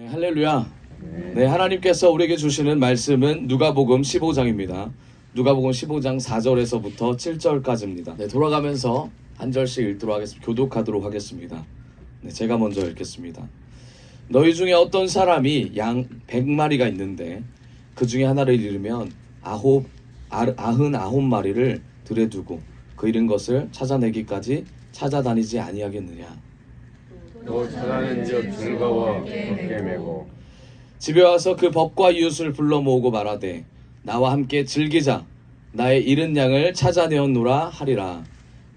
할렐루야. 네, 하나님께서 우리에게 주시는 말씀은 누가복음 15장입니다. 누가복음 15장 4절에서부터 7절까지입니다. 네, 돌아가면서 한 절씩 읽도록 하겠습니다. 교독하도록 하겠습니다. 네, 제가 먼저 읽겠습니다. 너희 중에 어떤 사람이 양 100마리가 있는데 그 중에 하나를 잃으면 99마리를 들에 두고 그 잃은 것을 찾아내기까지 찾아다니지 아니하겠느냐. 또 찾아낸 즉 즐거워 어깨 메고 집에 와서 그 법과 이웃을 불러 모으고 말하되 나와 함께 즐기자. 나의 잃은 양을 찾아내었노라 하리라.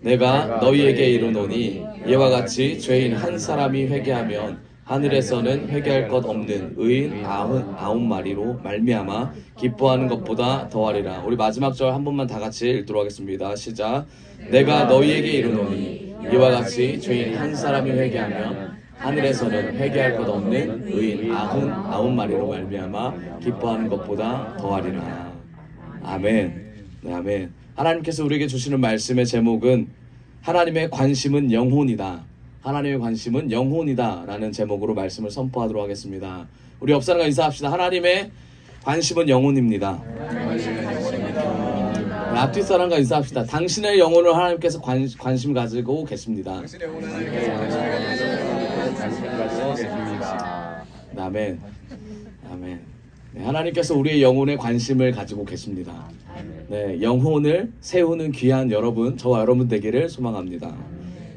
내가 너희에게 이르노니 이와 같이 죄인 한 사람이 회개하면 하늘에서는 회개할 것 없는 의인 99마리로 말미암아 기뻐하는 것보다 더하리라. 우리 마지막 절 한 번만 다 같이 읽도록 하겠습니다. 시작. 내가 너희에게 이르노니 이와 같이 죄인 한 사람이 회개하면 하늘에서는 회개할 것 없는 의인 99마리로 말미암아 기뻐하는 것보다 더하리라. 아멘. 네, 아멘. 하나님께서 우리에게 주시는 말씀의 제목은 하나님의 관심은 영혼이다. 하나님의 관심은 영혼이다 라는 제목으로 말씀을 선포하도록 하겠습니다. 우리 옆 사람과 인사합시다. 하나님의 관심은 영혼입니다. 앞뒤 사람과 인사합시다. 당신의 영혼을 하나님께서 관심 가지고 계십니다. 아멘. 아멘. 네, 하나님께서 우리의 영혼에 관심을 가지고 계십니다. 네, 영혼을 세우는 귀한 여러분, 저와 여러분 되기를 소망합니다.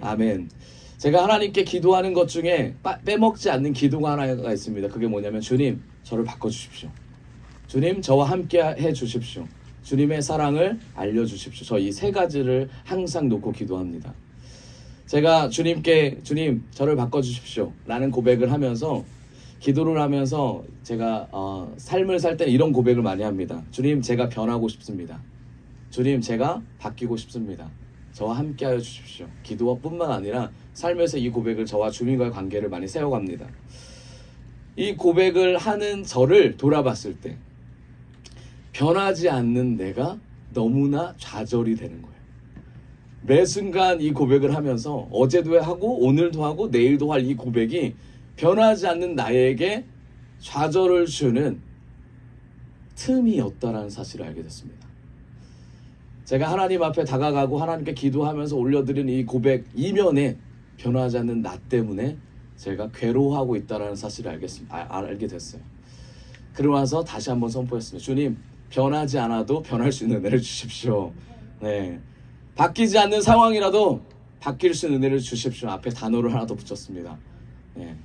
아멘. 제가 하나님께 기도하는 것 중에 빼먹지 않는 기도가 하나가 있습니다. 그게 뭐냐면 주님, 저를 바꿔주십시오. 주님, 저와 함께 해주십시오. 주님의 사랑을 알려주십시오. 저 이 세 가지를 항상 놓고 기도합니다. 제가 주님께 주님, 저를 바꿔주십시오 라는 고백을 하면서 기도를 하면서 제가 삶을 살 때는 이런 고백을 많이 합니다. 주님, 제가 변하고 싶습니다. 주님, 제가 바뀌고 싶습니다. 저와 함께 하여 주십시오. 기도뿐만 아니라 삶에서 이 고백을 저와 주님과의 관계를 많이 세워갑니다. 이 고백을 하는 저를 돌아봤을 때 변하지 않는 내가 너무나 좌절이 되는 거예요. 매 순간 이 고백을 하면서 어제도 하고 오늘도 하고 내일도 할 이 고백이 변하지 않는 나에게 좌절을 주는 틈이었다라는 사실을 알게 됐습니다. 제가 하나님 앞에 다가가고 하나님께 기도하면서 올려드린 이 고백 이면에 변하지 않는 나 때문에 제가 괴로워하고 있다는 사실을 알게 됐어요. 그러고 나서 다시 한번 선포했습니다. 주님, 변하지 않아도 변할 수 있는 은혜를 주십시오. 네, 바뀌지 않는 상황이라도 바뀔 수 있는 은혜를 주십시오. 앞에 단어를 하나 더 붙였습니다. 네,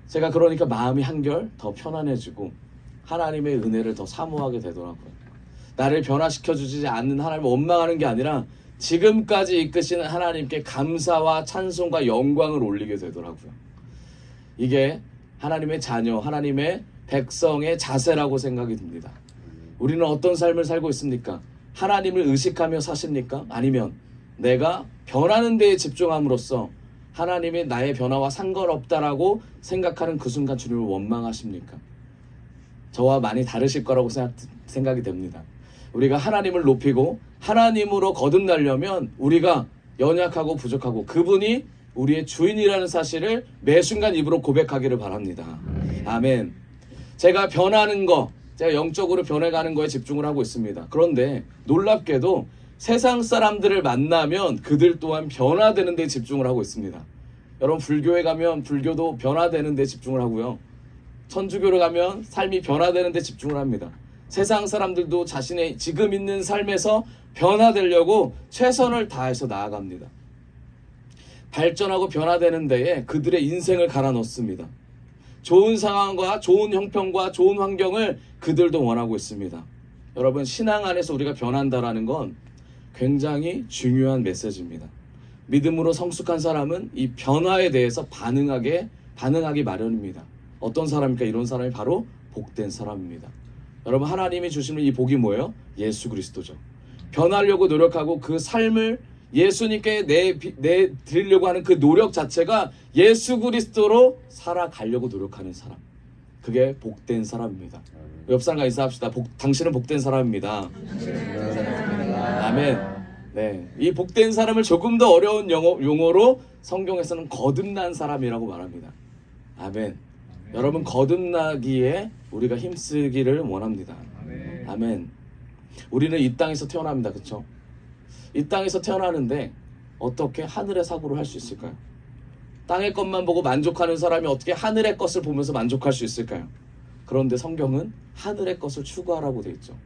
제가 그러니까 마음이 한결 더 편안해지고 하나님의 은혜를 더 사모하게 되더라고요. 나를 변화시켜주지 않는 하나님을 원망하는 게 아니라 지금까지 이끄시는 하나님께 감사와 찬송과 영광을 올리게 되더라고요. 이게 하나님의 자녀, 하나님의 백성의 자세라고 생각이 듭니다. 우리는 어떤 삶을 살고 있습니까? 하나님을 의식하며 사십니까? 아니면 내가 변하는 데에 집중함으로써 하나님이 나의 변화와 상관없다라고 생각하는 그 순간 주님을 원망하십니까? 저와 많이 다르실 거라고 생각이 됩니다. 우리가 하나님을 높이고 하나님으로 거듭나려면 우리가 연약하고 부족하고 그분이 우리의 주인이라는 사실을 매 순간 입으로 고백하기를 바랍니다. 아멘. 제가 변하는 거, 제가 영적으로 변해가는 거에 집중을 하고 있습니다. 그런데 놀랍게도 세상 사람들을 만나면 그들 또한 변화되는 데 집중을 하고 있습니다. 여러분, 불교에 가면 불교도 변화되는 데 집중을 하고요. 천주교를 가면 삶이 변화되는 데 집중을 합니다. 세상 사람들도 자신의 지금 있는 삶에서 변화되려고 최선을 다해서 나아갑니다. 발전하고 변화되는 데에 그들의 인생을 갈아 넣습니다. 좋은 상황과 좋은 형편과 좋은 환경을 그들도 원하고 있습니다. 여러분, 신앙 안에서 우리가 변한다라는 건 굉장히 중요한 메시지입니다. 믿음으로 성숙한 사람은 이 변화에 대해서 반응하기 마련입니다. 어떤 사람입니까? 이런 사람이 바로 복된 사람입니다. 여러분, 하나님이 주시는 이 복이 뭐예요? 예수 그리스도죠. 변하려고 노력하고 그 삶을 예수님께 내드리려고 하는 그 노력 자체가 예수 그리스도로 살아가려고 노력하는 사람. 그게 복된 사람입니다. 옆 사람과 인사합시다. 당신은 복된 사람입니다. 아멘. 네, 이 복된 사람을 조금 더 어려운 용어로 성경에서는 거듭난 사람이라고 말합니다. 아멘. 여러분 거듭나기에 우리가 힘쓰기를 원합니다. 아멘. 아멘. 우리는 이 땅에서 태어납니다. 그렇죠? 이 땅에서 태어나는데 어떻게 하늘의 사고를 할 수 있을까요? 땅의 것만 보고 만족하는 사람이 어떻게 하늘의 것을 보면서 만족할 수 있을까요? 그런데 성경은 하늘의 것을 추구하라고 돼 있죠.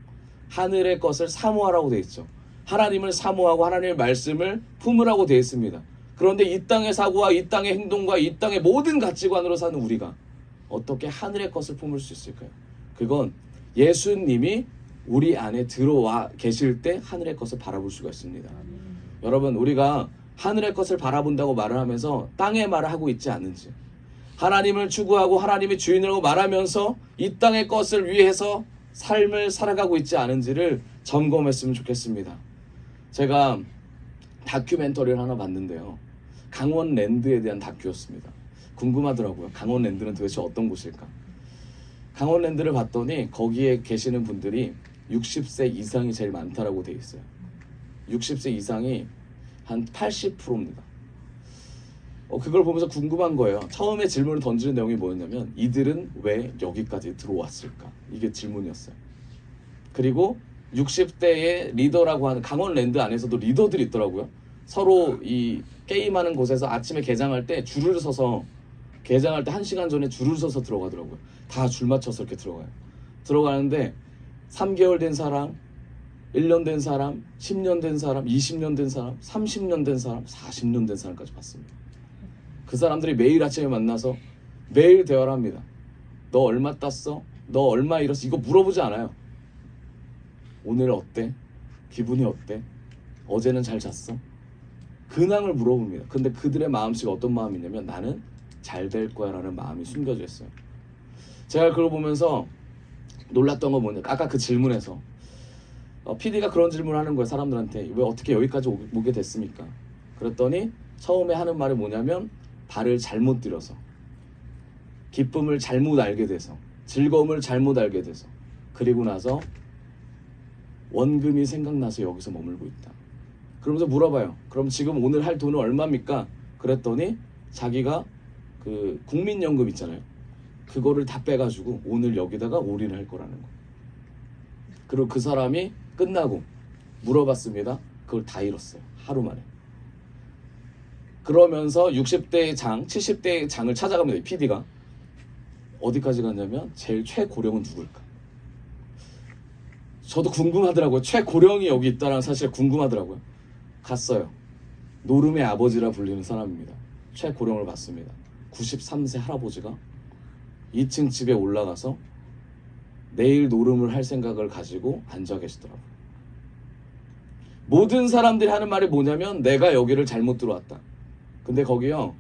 하늘의 것을 사모하라고 돼 있죠. 하나님을 사모하고 하나님의 말씀을 품으라고 돼 있습니다. 그런데 이 땅의 사고와 이 땅의 행동과 이 땅의 모든 가치관으로 사는 우리가 어떻게 하늘의 것을 품을 수 있을까요? 그건 예수님이 우리 안에 들어와 계실 때 하늘의 것을 바라볼 수가 있습니다. 여러분, 우리가 하늘의 것을 바라본다고 말을 하면서 땅의 말을 하고 있지 않는지, 하나님을 추구하고 하나님의 주인이라고 말하면서 이 땅의 것을 위해서 삶을 살아가고 있지 않은지를 점검했으면 좋겠습니다. 제가 다큐멘터리를 하나 봤는데요. 강원랜드에 대한 다큐였습니다. 궁금하더라고요. 강원랜드는 도대체 어떤 곳일까? 강원랜드를 봤더니 거기에 계시는 분들이 60세 이상이 제일 많다라고 돼 있어요. 60세 이상이 한 80%입니다. 그걸 보면서 궁금한 거예요. 처음에 질문을 던지는 내용이 뭐였냐면 이들은 왜 여기까지 들어왔을까? 이게 질문이었어요. 그리고 60대의 리더라고 하는 강원랜드 안에서도 리더들이 있더라고요. 서로 이 게임하는 곳에서 아침에 개장할 때 줄을 서서 개장할 때 1시간 전에 줄을 서서 들어가더라고요. 다 줄 맞춰서 이렇게 들어가요. 들어가는데 3개월 된 사람, 1년 된 사람, 10년 된 사람, 20년 된 사람, 30년 된 사람, 40년 된 사람까지 봤습니다. 그 사람들이 매일 아침에 만나서 매일 대화를 합니다. 너 얼마 땄어? 너 얼마 잃었어? 이거 물어보지 않아요. 오늘 어때? 기분이 어때? 어제는 잘 잤어? 근황을 물어봅니다. 근데 그들의 마음씨가 어떤 마음이냐면 나는 잘 될 거야 라는 마음이 숨겨져 있어요. 제가 그걸 보면서 놀랐던 건 뭐냐, 아까 그 질문에서 PD가 그런 질문을 하는 거예요. 사람들한테 왜 어떻게 여기까지 오게 됐습니까? 그랬더니 처음에 하는 말이 뭐냐면 발을 잘못 들여서, 기쁨을 잘못 알게 돼서, 즐거움을 잘못 알게 돼서, 그리고 나서 원금이 생각나서 여기서 머물고 있다. 그러면서 물어봐요. 그럼 지금 오늘 할 돈은 얼마입니까? 그랬더니 자기가 그 국민연금 있잖아요. 그거를 다 빼가지고 오늘 여기다가 올인할 거라는 거. 그리고 그 사람이 끝나고 물어봤습니다. 그걸 다 잃었어요. 하루 만에. 그러면서 60대의 장, 70대의 장을 찾아갑니다. 이 PD가. 어디까지 갔냐면 제일 최고령은 누굴까? 저도 궁금하더라고요. 최고령이 여기 있다는 사실이 궁금하더라고요. 갔어요. 노름의 아버지라 불리는 사람입니다. 최고령을 봤습니다. 93세 할아버지가 2층 집에 올라가서 내일 노름을 할 생각을 가지고 앉아 계시더라고요. 모든 사람들이 하는 말이 뭐냐면 내가 여기를 잘못 들어왔다. 근데 거기요,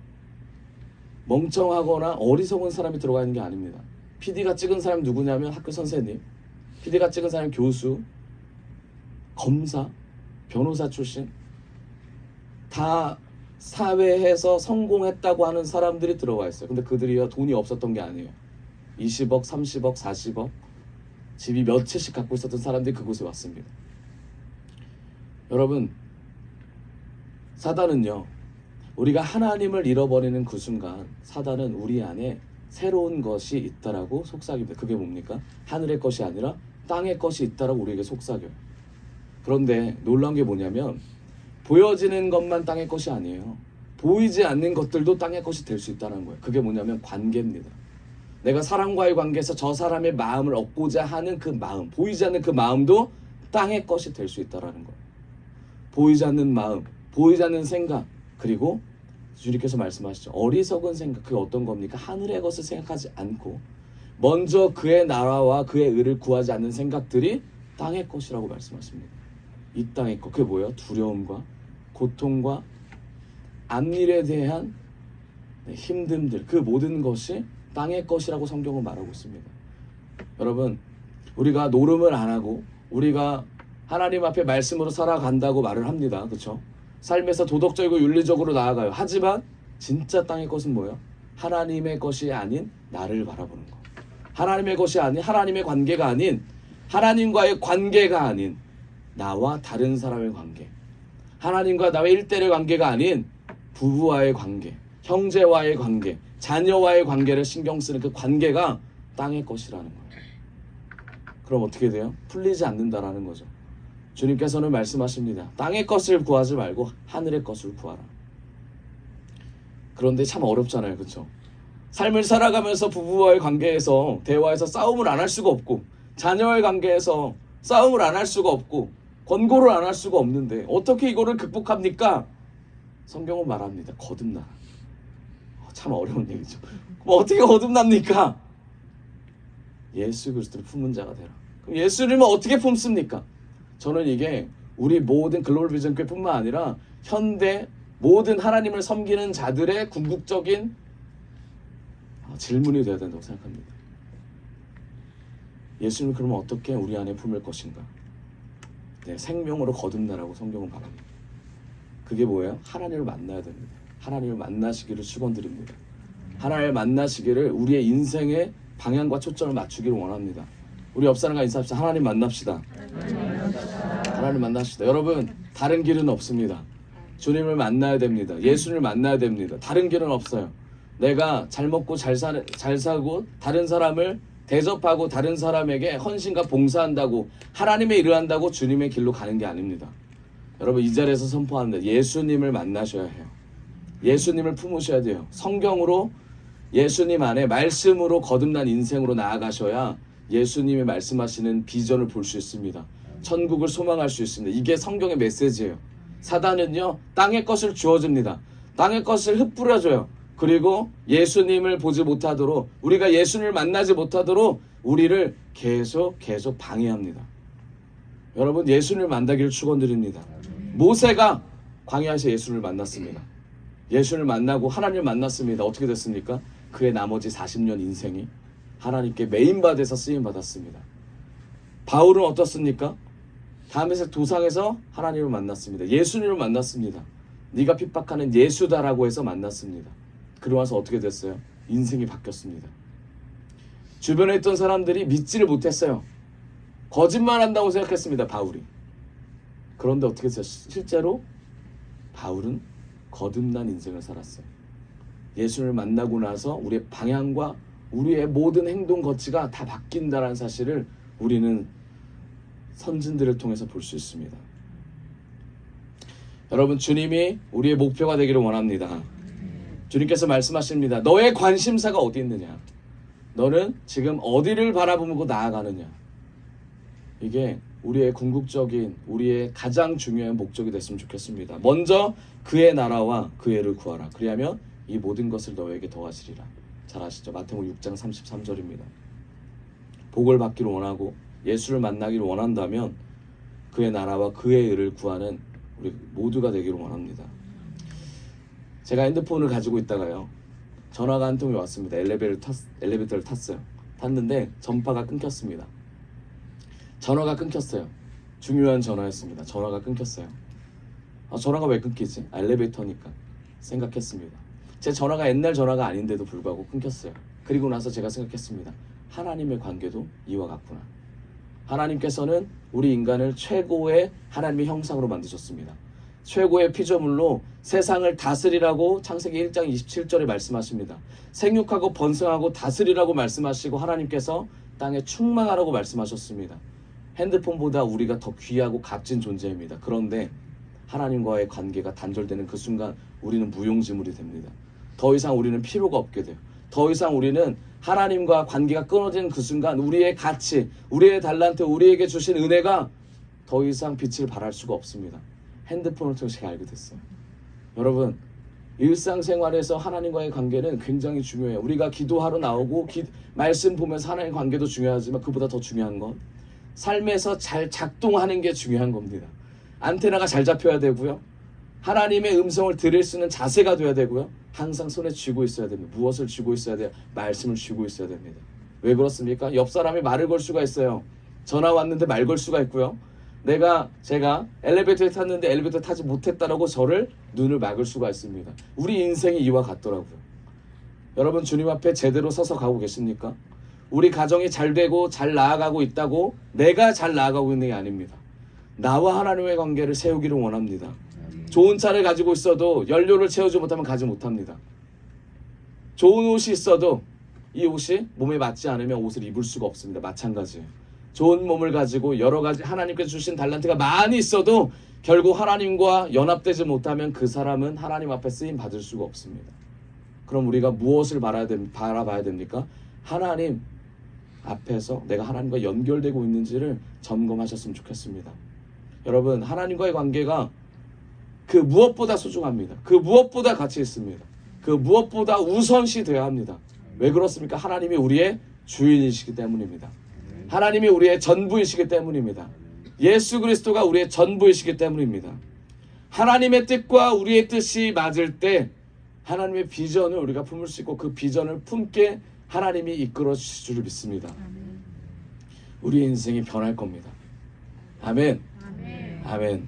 멍청하거나 어리석은 사람이 들어가 있는 게 아닙니다. PD가 찍은 사람이 누구냐면 학교 선생님, PD가 찍은 사람이 교수, 검사, 변호사 출신, 다 사회에서 성공했다고 하는 사람들이 들어와 있어요. 근데 그들이요, 돈이 없었던 게 아니에요. 20억, 30억, 40억 집이 몇 채씩 갖고 있었던 사람들이 그곳에 왔습니다. 여러분, 사단은요, 우리가 하나님을 잃어버리는 그 순간 사단은 우리 안에 새로운 것이 있다라고 속삭입니다. 그게 뭡니까? 하늘의 것이 아니라 땅의 것이 있다라고 우리에게 속삭여요. 그런데 놀라운 게 뭐냐면 보여지는 것만 땅의 것이 아니에요. 보이지 않는 것들도 땅의 것이 될 수 있다는 거예요. 그게 뭐냐면 관계입니다. 내가 사람과의 관계에서 저 사람의 마음을 얻고자 하는 그 마음, 보이지 않는 그 마음도 땅의 것이 될 수 있다는 거예요. 보이지 않는 마음, 보이지 않는 생각, 그리고 주님께서 말씀하시죠. 어리석은 생각, 그게 어떤 겁니까? 하늘의 것을 생각하지 않고 먼저 그의 나라와 그의 의를 구하지 않는 생각들이 땅의 것이라고 말씀하십니다. 이 땅의 것, 그게 뭐예요? 두려움과 고통과 앞일에 대한 힘듦들, 그 모든 것이 땅의 것이라고 성경은 말하고 있습니다. 여러분, 우리가 노름을 안 하고 우리가 하나님 앞에 말씀으로 살아간다고 말을 합니다. 그렇죠? 삶에서 도덕적이고 윤리적으로 나아가요. 하지만 진짜 땅의 것은 뭐예요? 하나님의 것이 아닌 나를 바라보는 것. 하나님의 것이 아닌, 하나님의 관계가 아닌, 하나님과의 관계가 아닌 나와 다른 사람의 관계, 하나님과 나의 1:1 관계가 아닌 부부와의 관계, 형제와의 관계, 자녀와의 관계를 신경 쓰는 그 관계가 땅의 것이라는 거예요. 그럼 어떻게 돼요? 풀리지 않는다라는 거죠. 주님께서는 말씀하십니다. 땅의 것을 구하지 말고 하늘의 것을 구하라. 그런데 참 어렵잖아요. 그렇죠? 삶을 살아가면서 부부와의 관계에서 대화에서 싸움을 안 할 수가 없고, 자녀와의 관계에서 싸움을 안 할 수가 없고, 권고를 안 할 수가 없는데 어떻게 이거를 극복합니까? 성경은 말합니다. 거듭나라. 참 어려운 얘기죠. 그럼 어떻게 거듭납니까? 예수 그리스도를 품은 자가 되라. 그럼 예수님은 어떻게 품습니까? 저는 이게 우리 모든 글로벌 비전 교회뿐만 아니라 현대 모든 하나님을 섬기는 자들의 궁극적인 질문이 되어야 된다고 생각합니다. 예수님을 그러면 어떻게 우리 안에 품을 것인가? 네, 생명으로 거듭나라고 성경은 말합니다. 그게 뭐예요? 하나님을 만나야 됩니다. 하나님을 만나시기를 축원드립니다. 하나님을 만나시기를 우리의 인생의 방향과 초점을 맞추기를 원합니다. 우리 옆 사람과 인사합시다. 하나님 만납시다. 하나님 만납시다. 여러분, 다른 길은 없습니다. 주님을 만나야 됩니다. 예수를 만나야 됩니다. 다른 길은 없어요. 내가 잘 먹고 잘 사고 다른 사람을 대접하고 다른 사람에게 헌신과 봉사한다고 하나님의 일을 한다고 주님의 길로 가는 게 아닙니다. 여러분, 이 자리에서 선포합니다. 예수님을 만나셔야 해요. 예수님을 품으셔야 돼요. 성경으로 예수님 안에 말씀으로 거듭난 인생으로 나아가셔야 예수님이 말씀하시는 비전을 볼 수 있습니다. 천국을 소망할 수 있습니다. 이게 성경의 메시지예요. 사단은요, 땅의 것을 주어줍니다. 땅의 것을 흩뿌려줘요. 그리고 예수님을 보지 못하도록, 우리가 예수님을 만나지 못하도록 우리를 계속 방해합니다. 여러분, 예수님을 만나기를 축원드립니다. 모세가 광야에서 예수를 만났습니다. 예수를 만나고 하나님을 만났습니다. 어떻게 됐습니까? 그의 나머지 40년 인생이 하나님께 메인받아서 쓰임받았습니다. 바울은 어떻습니까? 다메섹 도상에서 하나님을 만났습니다. 예수님을 만났습니다. 네가 핍박하는 예수다라고 해서 만났습니다. 그러고 나서 어떻게 됐어요? 인생이 바뀌었습니다. 주변에 있던 사람들이 믿지를 못했어요. 거짓말한다고 생각했습니다. 바울이. 그런데 어떻게 됐어요? 실제로 바울은 거듭난 인생을 살았어요. 예수를 만나고 나서 우리의 방향과 우리의 모든 행동 거치가 다 바뀐다는 사실을 우리는 선진들을 통해서 볼 수 있습니다. 여러분, 주님이 우리의 목표가 되기를 원합니다. 주님께서 말씀하십니다. 너의 관심사가 어디 있느냐? 너는 지금 어디를 바라보고 나아가느냐? 이게 우리의 궁극적인, 우리의 가장 중요한 목적이 됐으면 좋겠습니다. 먼저 그의 나라와 그의 의를 구하라. 그리하면 이 모든 것을 너에게 더하시리라. 잘 아시죠? 마태복음 6장 33절입니다. 복을 받기를 원하고 예수를 만나기를 원한다면 그의 나라와 그의 의를 구하는 우리 모두가 되기를 원합니다. 제가 핸드폰을 가지고 있다가요, 전화가 한 통이 왔습니다. 엘리베이터를 탔어요. 탔는데 전파가 끊겼습니다. 전화가 끊겼어요. 중요한 전화였습니다. 전화가 끊겼어요. 전화가 왜 끊기지? 엘리베이터니까 생각했습니다. 제 전화가 옛날 전화가 아닌데도 불구하고 끊겼어요. 그리고 나서 제가 생각했습니다. 하나님의 관계도 이와 같구나. 하나님께서는 우리 인간을 최고의 하나님의 형상으로 만드셨습니다. 최고의 피조물로 세상을 다스리라고 창세기 1장 27절에 말씀하십니다. 생육하고 번성하고 다스리라고 말씀하시고 하나님께서 땅에 충만하라고 말씀하셨습니다. 핸드폰보다 우리가 더 귀하고 값진 존재입니다. 그런데 하나님과의 관계가 단절되는 그 순간 우리는 무용지물이 됩니다. 더 이상 우리는 필요가 없게 돼요. 더 이상 우리는 하나님과 관계가 끊어지는 그 순간 우리의 가치, 우리의 달란트, 우리에게 주신 은혜가 더 이상 빛을 발할 수가 없습니다. 핸드폰을 통해서 제가 알게 됐어요. 여러분, 일상생활에서 하나님과의 관계는 굉장히 중요해요. 우리가 기도하러 나오고 말씀 보면서 하나님의 관계도 중요하지만 그보다 더 중요한 건 삶에서 잘 작동하는 게 중요한 겁니다. 안테나가 잘 잡혀야 되고요. 하나님의 음성을 들을 수 있는 자세가 돼야 되고요. 항상 손에 쥐고 있어야 됩니다. 무엇을 쥐고 있어야 돼요? 말씀을 쥐고 있어야 됩니다. 왜 그렇습니까? 옆 사람이 말을 걸 수가 있어요. 전화 왔는데 말 걸 수가 있고요. 제가 엘리베이터에 탔는데 엘리베이터 타지 못했다라고 저를 눈을 막을 수가 있습니다. 우리 인생이 이와 같더라고요. 여러분, 주님 앞에 제대로 서서 가고 계십니까? 우리 가정이 잘 되고 잘 나아가고 있다고 내가 잘 나아가고 있는 게 아닙니다. 나와 하나님의 관계를 세우기를 원합니다. 좋은 차를 가지고 있어도 연료를 채우지 못하면 가지 못합니다. 좋은 옷이 있어도 이 옷이 몸에 맞지 않으면 옷을 입을 수가 없습니다. 마찬가지예요. 좋은 몸을 가지고 여러 가지 하나님께서 주신 달란트가 많이 있어도 결국 하나님과 연합되지 못하면 그 사람은 하나님 앞에 쓰임 받을 수가 없습니다. 그럼 우리가 무엇을 바라봐야 됩니까? 하나님 앞에서 내가 하나님과 연결되고 있는지를 점검하셨으면 좋겠습니다. 여러분, 하나님과의 관계가 그 무엇보다 소중합니다. 그 무엇보다 가치 있습니다. 그 무엇보다 우선시 되어야 합니다. 왜 그렇습니까? 하나님이 우리의 주인이시기 때문입니다. 하나님이 우리의 전부이시기 때문입니다. 예수 그리스도가 우리의 전부이시기 때문입니다. 하나님의 뜻과 우리의 뜻이 맞을 때 하나님의 비전을 우리가 품을 수 있고 그 비전을 품게 하나님이 이끌어 주실 줄 믿습니다. 우리의 인생이 변할 겁니다. 아멘. 아멘.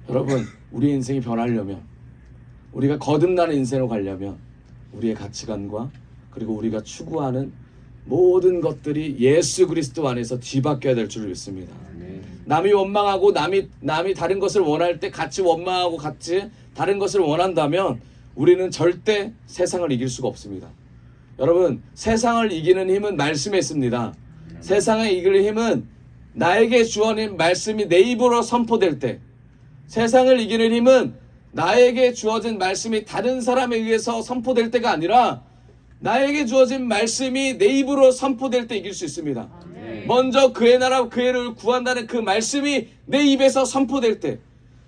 여러분, 우리 인생이 변하려면, 우리가 거듭나는 인생으로 가려면 우리의 가치관과 그리고 우리가 추구하는 모든 것들이 예수 그리스도 안에서 뒤바뀌어야 될 줄 믿습니다. 남이 원망하고 남이 다른 것을 원할 때 같이 원망하고 같이 다른 것을 원한다면 우리는 절대 세상을 이길 수가 없습니다. 여러분, 세상을 이기는 힘은 말씀에 있습니다. 세상을 이길 힘은 나에게 주어진 말씀이 내 입으로 선포될 때, 세상을 이기는 힘은 나에게 주어진 말씀이 다른 사람에 의해서 선포될 때가 아니라 나에게 주어진 말씀이 내 입으로 선포될 때 이길 수 있습니다. 먼저 그의 나라 그의 를 구한다는 그 말씀이 내 입에서 선포될 때,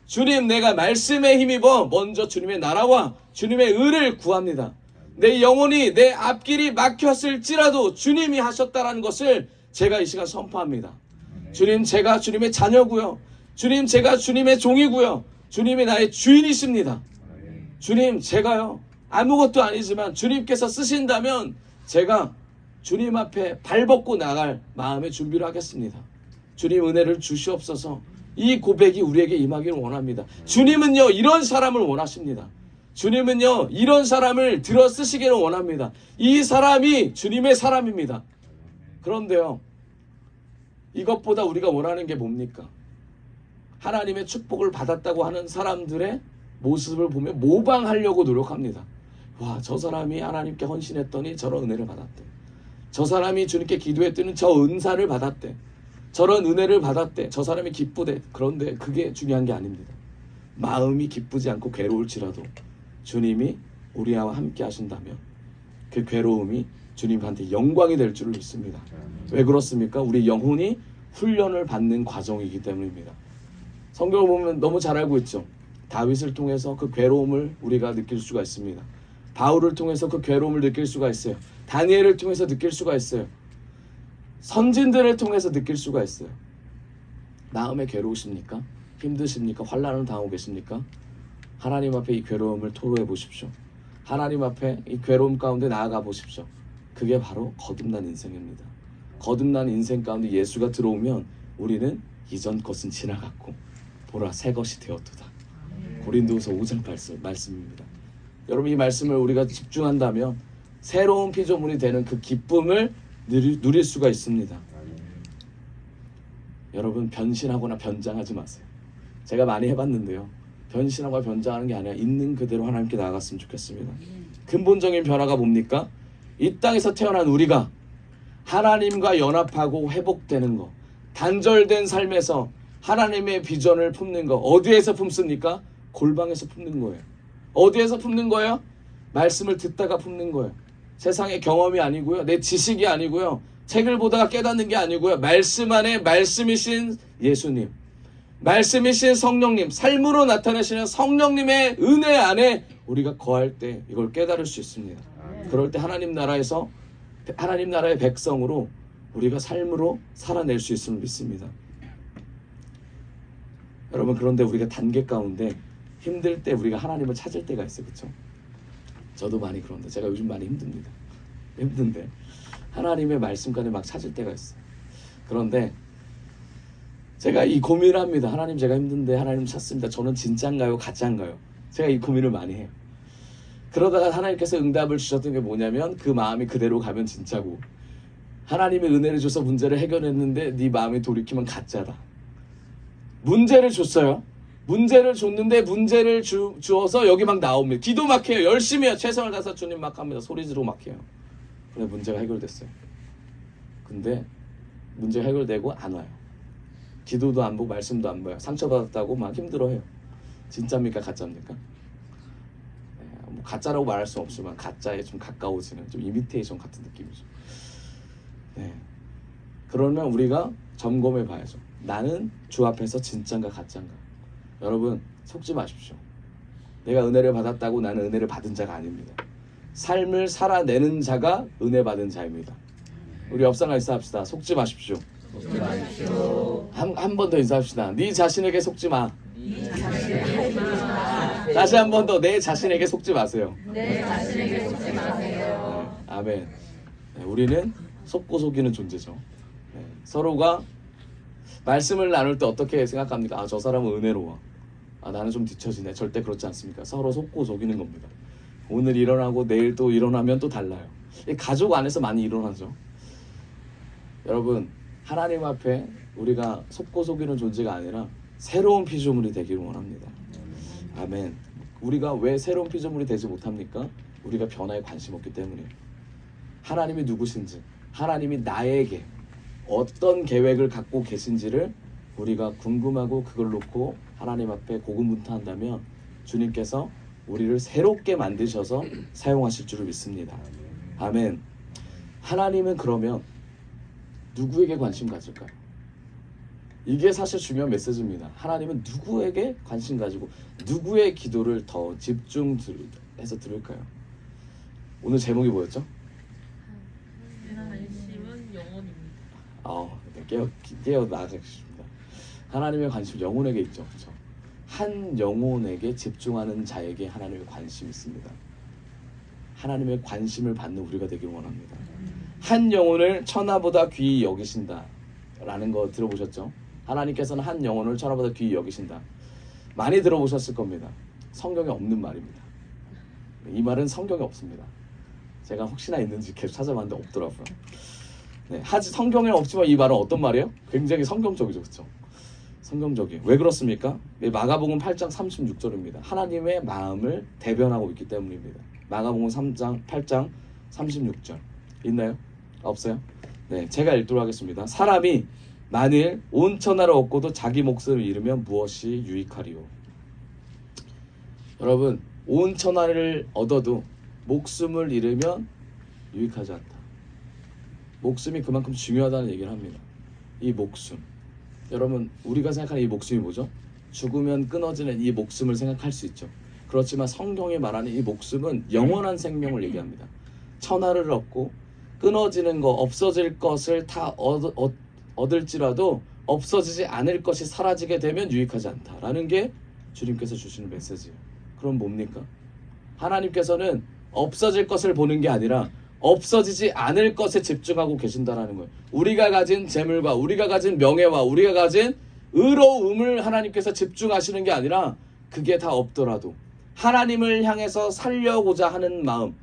주님, 내가 말씀에 힘입어 먼저 주님의 나라와 주님의 의를 구합니다. 내 영혼이 내 앞길이 막혔을지라도 주님이 하셨다라는 것을 제가 이 시간 선포합니다. 주님, 제가 주님의 자녀고요. 주님, 제가 주님의 종이고요. 주님이 나의 주인이십니다. 주님, 제가요 아무것도 아니지만 주님께서 쓰신다면 제가 주님 앞에 발벗고 나갈 마음의 준비를 하겠습니다. 주님, 은혜를 주시옵소서. 이 고백이 우리에게 임하기를 원합니다. 주님은요 이런 사람을 원하십니다. 주님은요 이런 사람을 들어 쓰시기를 원합니다. 이 사람이 주님의 사람입니다. 그런데요, 이것보다 우리가 원하는 게 뭡니까? 하나님의 축복을 받았다고 하는 사람들의 모습을 보면 모방하려고 노력합니다. 와, 저 사람이 하나님께 헌신했더니 저런 은혜를 받았대. 저 사람이 주님께 기도했더니 저 은사를 받았대. 저런 은혜를 받았대. 저 사람이 기쁘대. 그런데 그게 중요한 게 아닙니다. 마음이 기쁘지 않고 괴로울지라도 주님이 우리와 함께 하신다면 그 괴로움이 주님한테 영광이 될 줄을 믿습니다. 왜 그렇습니까? 우리 영혼이 훈련을 받는 과정이기 때문입니다. 성경을 보면 너무 잘 알고 있죠. 다윗을 통해서 그 괴로움을 우리가 느낄 수가 있습니다. 바울을 통해서 그 괴로움을 느낄 수가 있어요. 다니엘을 통해서 느낄 수가 있어요. 선진들을 통해서 느낄 수가 있어요. 마음에 괴로우십니까? 힘드십니까? 환난을 당하고 계십니까? 하나님 앞에 이 괴로움을 토로해 보십시오. 하나님 앞에 이 괴로움 가운데 나아가 보십시오. 그게 바로 거듭난 인생입니다. 거듭난 인생 가운데 예수가 들어오면 우리는 이전 것은 지나갔고 보라 새 것이 되었도다. 고린도후서 5장 말씀입니다. 여러분, 이 말씀을 우리가 집중한다면 새로운 피조물이 되는 그 기쁨을 누릴 수가 있습니다. 여러분, 변신하거나 변장하지 마세요. 제가 많이 해봤는데요, 변신하거나 변장하는 게 아니라 있는 그대로 하나님께 나아갔으면 좋겠습니다. 근본적인 변화가 뭡니까? 이 땅에서 태어난 우리가 하나님과 연합하고 회복되는 거, 단절된 삶에서 하나님의 비전을 품는 거, 어디에서 품습니까? 골방에서 품는 거예요. 어디에서 품는 거예요? 말씀을 듣다가 품는 거예요. 세상의 경험이 아니고요, 내 지식이 아니고요, 책을 보다가 깨닫는 게 아니고요, 말씀 안에 말씀이신 예수님, 말씀이신 성령님, 삶으로 나타내시는 성령님의 은혜 안에 우리가 거할 때 이걸 깨달을 수 있습니다. 그럴 때 하나님 나라에서 하나님 나라의 백성으로 우리가 삶으로 살아낼 수 있음을 믿습니다. 여러분, 그런데 우리가 단계 가운데 힘들 때 우리가 하나님을 찾을 때가 있어요. 그렇죠? 저도 많이 그런데 제가 요즘 많이 힘듭니다. 힘든데 하나님의 말씀까지 막 찾을 때가 있어요. 그런데 제가 이 고민을 합니다. 하나님, 제가 힘든데 하나님 찾습니다. 저는 진짜인가요? 가짜인가요? 제가 이 고민을 많이 해요. 그러다가 하나님께서 응답을 주셨던 게 뭐냐면 그 마음이 그대로 가면 진짜고, 하나님의 은혜를 줘서 문제를 해결했는데 네 마음이 돌이키면 가짜다. 문제를 줬어요. 문제를 줬는데 문제를 주어서 여기 막 나옵니다. 기도 막 해요. 열심히 해요. 최선을 다해서 주님 막 합니다. 소리 지르고 막 해요. 근데 문제가 해결됐어요. 근데 문제가 해결되고 안 와요. 기도도 안 보고 말씀도 안 봐요. 상처받았다고 막 힘들어해요. 진짜입니까 가짜입니까? 네, 뭐 가짜라고 말할 수 없지만 가짜에 좀 가까워지는 좀 이미테이션 같은 느낌이죠. 네. 그러면 우리가 점검해 봐야죠. 나는 주 앞에서 진짜인가 가짜인가. 여러분 속지 마십시오. 내가 은혜를 받았다고 나는 은혜를 받은 자가 아닙니다. 삶을 살아내는 자가 은혜 받은 자입니다. 우리 옆 사람 인사합시다. 속지 마십시오. 속지 마십시오. 한 번 더 인사합시다. 네 자신에게 속지 마. 다시 한 번 더 내 자신에게 속지 마세요. 내 자신에게 속지 마세요. 네, 아멘. 네, 우리는 속고 속이는 존재죠. 네, 서로가 말씀을 나눌 때 어떻게 생각합니까? 아, 저 사람은 은혜로워. 아, 나는 좀 뒤처지네. 절대 그렇지 않습니까? 서로 속고 속이는 겁니다. 오늘 일어나고 내일 또 일어나면 또 달라요. 이 가족 안에서 많이 일어나죠. 여러분 하나님 앞에 우리가 속고 속이는 존재가 아니라 새로운 피조물이 되기를 원합니다. 아멘. 우리가 왜 새로운 피조물이 되지 못합니까? 우리가 변화에 관심 없기 때문이에요. 하나님이 누구신지, 하나님이 나에게 어떤 계획을 갖고 계신지를 우리가 궁금하고 그걸 놓고 하나님 앞에 고군분투한다면 주님께서 우리를 새롭게 만드셔서 사용하실 줄을 믿습니다. 아멘. 하나님은 그러면 누구에게 관심 가질까요? 이게 사실 중요한 메시지입니다. 하나님은 누구에게 관심 가지고 누구의 기도를 더 집중해서 들을까요? 오늘 제목이 뭐였죠? 관심은 영혼입니다. 네, 깨어 나가겠습니다. 하나님의 관심 영혼에게 있죠. 그렇죠? 한 영혼에게 집중하는 자에게 하나님의 관심이 있습니다. 하나님의 관심을 받는 우리가 되길 원합니다. 한 영혼을 천하보다 귀히 여기신다 라는 거 들어보셨죠? 하나님께서는 한 영혼을 천하보다 귀히 여기신다. 많이 들어보셨을 겁니다. 성경에 없는 말입니다. 이 말은 성경에 없습니다. 제가 혹시나 있는지 계속 찾아봤는데 없더라고요. 네, 성경에 없지만 이 말은 어떤 말이에요? 굉장히 성경적이죠. 그렇죠? 성경적이에요. 왜 그렇습니까? 마가복음 8장 36절입니다. 하나님의 마음을 대변하고 있기 때문입니다. 마가복음 8장 36절 있나요? 없어요? 네, 제가 읽도록 하겠습니다. 사람이 만일 온 천하를 얻고도 자기 목숨을 잃으면 무엇이 유익하리요? 여러분, 온 천하를 얻어도 목숨을 잃으면 유익하지 않다. 목숨이 그만큼 중요하다는 얘기를 합니다. 이 목숨. 여러분, 우리가 생각하는 이 목숨이 뭐죠? 죽으면 끊어지는 이 목숨을 생각할 수 있죠. 그렇지만 성경이 말하는 이 목숨은 영원한 생명을 얘기합니다. 천하를 얻고 끊어지는 거, 없어질 것을 다 얻을지라도 없어지지 않을 것이 사라지게 되면 유익하지 않다라는 게 주님께서 주시는 메시지예요. 그럼 뭡니까? 하나님께서는 없어질 것을 보는 게 아니라 없어지지 않을 것에 집중하고 계신다라는 거예요. 우리가 가진 재물과 우리가 가진 명예와 우리가 가진 의로움을 하나님께서 집중하시는 게 아니라 그게 다 없더라도 하나님을 향해서 살려고자 하는 마음,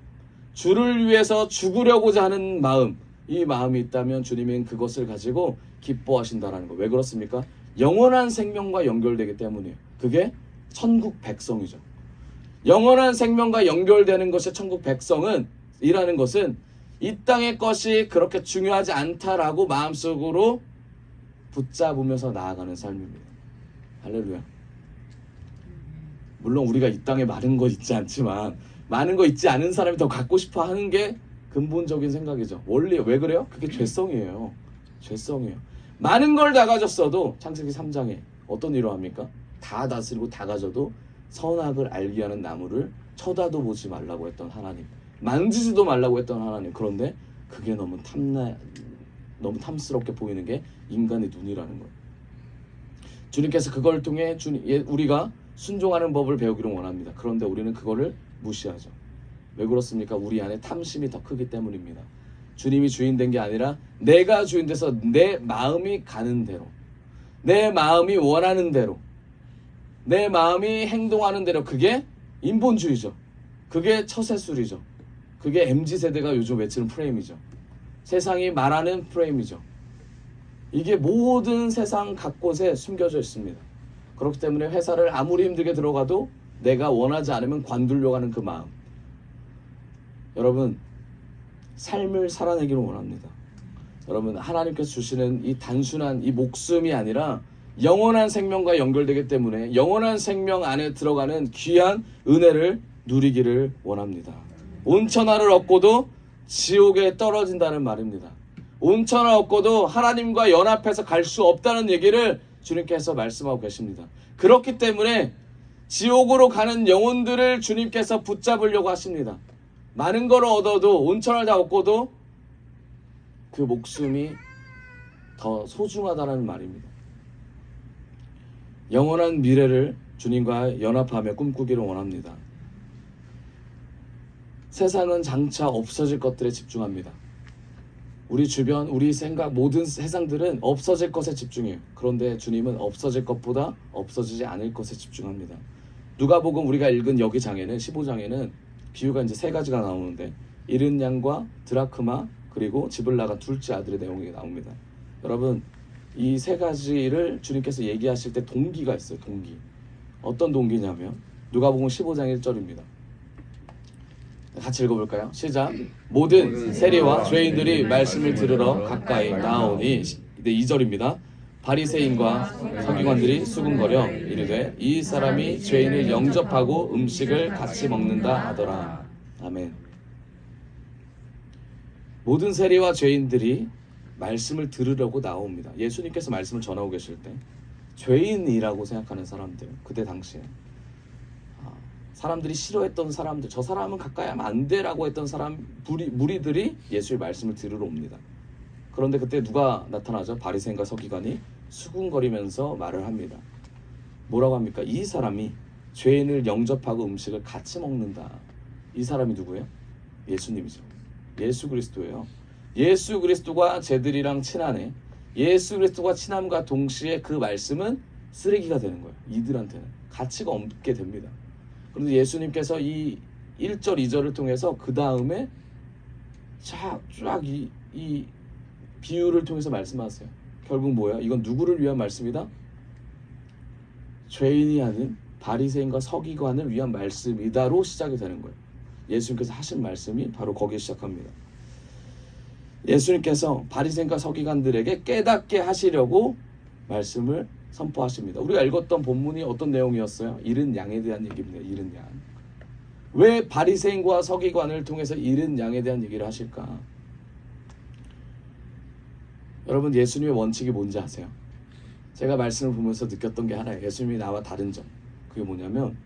주를 위해서 죽으려고자 하는 마음, 이 마음이 있다면 주님은 그것을 가지고 기뻐하신다라는 거. 왜 그렇습니까? 영원한 생명과 연결되기 때문이에요. 그게 천국 백성이죠. 영원한 생명과 연결되는 것이 천국 백성은 이라는 것은 이 땅의 것이 그렇게 중요하지 않다라고 마음속으로 붙잡으면서 나아가는 삶입니다. 할렐루야. 물론 우리가 이 땅에 많은 거 있지 않지만 많은 거 있지 않은 사람이 더 갖고 싶어 하는 게 근본적인 생각이죠. 원래 왜 그래요? 그게 죄성이에요. 죄성이에요. 많은 걸 다 가졌어도 창세기 3장에 어떤 일을 합니까? 다 다스리고 다 가져도 선악을 알게 하는 나무를 쳐다도 보지 말라고 했던 하나님, 만지지도 말라고 했던 하나님. 그런데 그게 너무 탐스럽게 보이는 게 인간의 눈이라는 거예요. 주님께서 그걸 통해 우리가 순종하는 법을 배우기를 원합니다. 그런데 우리는 그거를 무시하죠. 왜 그렇습니까? 우리 안에 탐심이 더 크기 때문입니다. 주님이 주인 된 게 아니라 내가 주인 돼서 내 마음이 가는 대로, 내 마음이 원하는 대로, 내 마음이 행동하는 대로, 그게 인본주의죠. 그게 처세술이죠. 그게 MZ세대가 요즘 외치는 프레임이죠. 세상이 말하는 프레임이죠. 이게 모든 세상 곳곳에 숨겨져 있습니다. 그렇기 때문에 회사를 아무리 힘들게 들어가도 내가 원하지 않으면 관두려고 하는 그 마음. 여러분, 삶을 살아내기를 원합니다. 여러분, 하나님께서 주시는 이 단순한 이 목숨이 아니라 영원한 생명과 연결되기 때문에 영원한 생명 안에 들어가는 귀한 은혜를 누리기를 원합니다. 온천하를 얻고도 지옥에 떨어진다는 말입니다. 온천을 얻고도 하나님과 연합해서 갈 수 없다는 얘기를 주님께서 말씀하고 계십니다. 그렇기 때문에 지옥으로 가는 영혼들을 주님께서 붙잡으려고 하십니다. 많은 걸 얻어도 온천을 다 얻고도 그 목숨이 더 소중하다는 말입니다. 영원한 미래를 주님과 연합하며 꿈꾸기를 원합니다. 세상은 장차 없어질 것들에 집중합니다. 우리 주변, 우리 생각, 모든 세상들은 없어질 것에 집중해요. 그런데 주님은 없어질 것보다 없어지지 않을 것에 집중합니다. 누가복음 우리가 읽은 여기 장에는 15장에는 비유가 이제 세 가지가 나오는데 잃은 양과 드라크마 그리고 집을 나간 둘째 아들의 내용이 나옵니다. 여러분, 이 세 가지를 주님께서 얘기하실 때 동기가 있어요. 동기. 어떤 동기냐면 누가복음 15장 1절입니다. 같이 읽어볼까요? 시작. 모든 세리와 죄인들이 말씀을 들으러 가까이 나오니. 네, 2절입니다. 바리새인과 서기관들이 수군거려 이르되 이 사람이 죄인을 영접하고 음식을 같이 먹는다 하더라. 아멘. 모든 세리와 죄인들이 말씀을 들으려고 나옵니다. 예수님께서 말씀을 전하고 계실 때 죄인이라고 생각하는 사람들, 그때 당시에 사람들이 싫어했던 사람들, 저 사람은 가까이 하면 안 돼라고 했던 사람 무리들이 예수의 말씀을 들으러 옵니다. 그런데 그때 누가 나타나죠? 바리새인과 서기관이 수군거리면서 말을 합니다. 뭐라고 합니까? 이 사람이 죄인을 영접하고 음식을 같이 먹는다. 이 사람이 누구예요? 예수님이죠. 예수 그리스도예요. 예수 그리스도가 쟤들이랑 친하네. 예수 그리스도가 친함과 동시에 그 말씀은 쓰레기가 되는 거예요. 이들한테는 가치가 없게 됩니다. 그런데 예수님께서 이 1절, 2절을 통해서 그 다음에 쫙 이 비유를 통해서 말씀하세요. 결국 뭐야? 이건 누구를 위한 말씀이다? 죄인이 아닌 바리새인과 서기관을 위한 말씀이다로 시작이 되는 거예요. 예수님께서 하신 말씀이 바로 거기에 시작합니다. 예수님께서 바리새인과 서기관들에게 깨닫게 하시려고 말씀을 선포하십니다. 우리가 읽었던 본문이 어떤 내용이었어요? 잃은 양에 대한 얘기입니다. 잃은 양. 왜 바리새인과 서기관을 통해서 잃은 양에 대한 얘기를 하실까? 여러분, 예수님의 원칙이 뭔지 아세요? 제가 말씀을 보면서 느꼈던 게 하나예요. 예수님이 나와 다른 점. 그게 뭐냐면